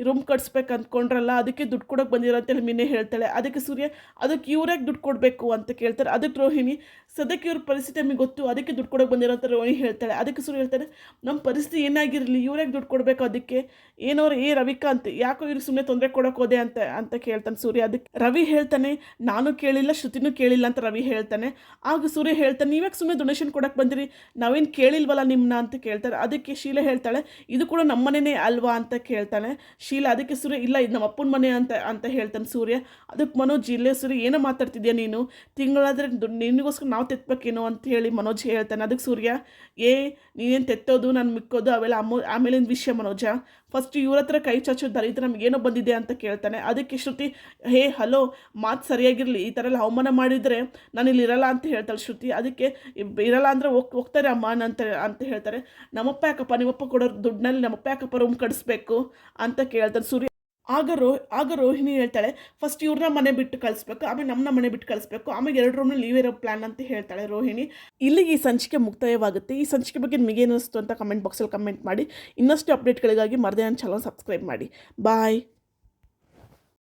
ರೂಮ್ ಕಟ್ಸ್ಬೇಕು ಅಂದ್ಕೊಂಡ್ರಲ್ಲ, ಅದಕ್ಕೆ ದುಡ್ಡು ಕೊಡೋಕೆ ಬಂದಿರೋ ಅಂತೇಳಿ ಮೀನೇ ಹೇಳ್ತಾಳೆ. ಅದಕ್ಕೆ ಸೂರ್ಯ, ಅದಕ್ಕೆ ಇವ್ರಿಗೆ ದುಡ್ಡು ಕೊಡಬೇಕು ಅಂತ ಕೇಳ್ತಾರೆ. ಅದಕ್ಕೆ ರೋಹಿಣಿ, ಸದ್ಯಕ್ಕೆ ಇವ್ರ ಪರಿಸ್ಥಿತಿ ನಮಗೆ ಗೊತ್ತು, ಅದಕ್ಕೆ ದುಡ್ಡು ಕೊಡೋಕೆ ಬಂದಿರೋ ಅಂತ ರೋಹಿಣಿ ಹೇಳ್ತಾಳೆ. ಅದಕ್ಕೆ ಸೂರ್ಯ ಹೇಳ್ತಾರೆ, ನಮ್ಮ ಪರಿಸ್ಥಿತಿ ಏನಾಗಿರಲಿ, ಇವ್ರಿಗೆ ದುಡ್ಡು ಕೊಡಬೇಕು, ಅದಕ್ಕೆ ಏನೋರು ರವಿಕಾಂತ್ ಯಾಕೋ ಇವ್ರಿಗೆ ಸುಮ್ಮನೆ ತೊಂದರೆ ಕೊಡೋಕೆ ಹೋದೆ ಅಂತ ಕೇಳ್ತಾನೆ ಸೂರ್ಯ. ಅದಕ್ಕೆ ರವಿ ಹೇಳ್ತಾನೆ, ನಾನು ಕೇಳಿಲ್ಲ, ಶ್ರುತಿನೂ ಕೇಳಿಲ್ಲ ಅಂತ ರವಿ ಹೇಳ್ತಾನೆ. ಆಗ ಸೂರ್ಯ ಹೇಳ್ತಾನೆ, ನೀವ್ಯಾಕೆ ಸುಮ್ಮನೆ ಡೊನೇಷನ್ ಕೊಡೋಕೆ ಬಂದಿರಿ, ನಾವೇನು ಕೇಳಿಲ್ವಲ್ಲ ನಿಮ್ಮನ್ನ ಅಂತ ಕೇಳ್ತಾರೆ. ಅದಕ್ಕೆ ಶೀಲಾ ಹೇಳ್ತಾಳೆ, ಇದು ಕೂಡ ನಮ್ಮ ಮನೆಯೇ ಅಲ್ವಾ ಅಂತ ಕೇಳ್ತಾನೆ ಶೀಲಾ. ಅದಕ್ಕೆ ಸೂರ್ಯ, ಇಲ್ಲ ಇದು ನಮ್ಮ ಅಪ್ಪನ ಮನೆ ಅಂತ ಹೇಳ್ತಾನೆ ಸೂರ್ಯ. ಅದಕ್ಕೆ ಮನೋಜ್, ಇಲ್ಲೇ ಸೂರ್ಯ ಏನೋ ಮಾತಾಡ್ತಿದ್ಯಾ ನೀನು, ತಿಂಗಳಾದರೆ ನಿನಗೋಸ್ಕರ ನಾವು ತೆತ್ತಬೇಕೇನೋ ಅಂತ ಹೇಳಿ ಮನೋಜ್ ಹೇಳ್ತಾನೆ. ಅದಕ್ಕೆ ಸೂರ್ಯ, ನೀನೇನು ತೆತ್ತೋದು ನಾನು ಮಿಕ್ಕೋದು ಅವೆಲ್ಲ ಆಮೇಲಿನ ವಿಷಯ ಮನೋಜ, ಫಸ್ಟ್ ಇವ್ರ ಹತ್ರ ಕೈ ಚಾಚೋದು ದರಿದ್ರ ನಮಗೇನೋ ಬಂದಿದೆ ಅಂತ ಕೇಳ್ತಾನೆ. ಅದಕ್ಕೆ ಶ್ರುತಿ, ಹಲೋ, ಮಾತು ಸರಿಯಾಗಿರಲಿ, ಈ ಥರ ಎಲ್ಲ ಅವಮಾನ ಮಾಡಿದರೆ ನಾನು ಇಲ್ಲಿ ಇರಲ್ಲ ಅಂತ ಹೇಳ್ತಾಳೆ ಶ್ರುತಿ. ಅದಕ್ಕೆ ಇರಲ್ಲ ಅಂದರೆ ಹೋಗ್ತಾರೆ ಅಮ್ಮ ಅಂತ ಹೇಳ್ತಾರೆ. ನಮ್ಮಪ್ಪ ಯಾಕಪ್ಪ, ನಿಮ್ಮಪ್ಪ ಕೊಡೋ ದುಡ್ಡಿನಲ್ಲಿ ನಮ್ಮಪ್ಪ ಯಾಕಪ್ಪ ರೂಮ್ ಕಡಿಸ್ಬೇಕು ಅಂತ ಕೇಳ್ತಾನೆ ಸೂರ್ಯ. ಆಗ ರೋಹಿಣಿ ಹೇಳ್ತಾಳೆ, ಫಸ್ಟ್ ಇವ್ರನ್ನ ಮನೆ ಬಿಟ್ಟು ಕಳಿಸ್ಬೇಕು, ಆಮೇಲೆ ನಮ್ಮನ್ನ ಮನೆ ಬಿಟ್ಟು ಕಳಿಸ್ಬೇಕು, ಆಮೇಲೆ 2 ರೂಮ್ನಲ್ಲಿ ನೀವೇ ಇರೋ ಪ್ಲ್ಯಾನ್ ಅಂತ ಹೇಳ್ತಾಳೆ ರೋಹಿಣಿ. ಇಲ್ಲಿಗೆ ಈ ಸಂಚಿಕೆ ಮುಕ್ತಾಯವಾಗುತ್ತೆ. ಈ ಸಂಚಿಕೆ ಬಗ್ಗೆ ನಿಮಗೇನಿಸ್ತು ಅಂತ ಕಮೆಂಟ್ ಬಾಕ್ಸಲ್ಲಿ ಕಮೆಂಟ್ ಮಾಡಿ. ಇನ್ನಷ್ಟು ಅಪ್ಡೇಟ್ಗಳಿಗಾಗಿ ಮರದೇ ನನ್ನ ಚಾನಲ್ ಸಬ್ಸ್ಕ್ರೈಬ್ ಮಾಡಿ. ಬಾಯ್.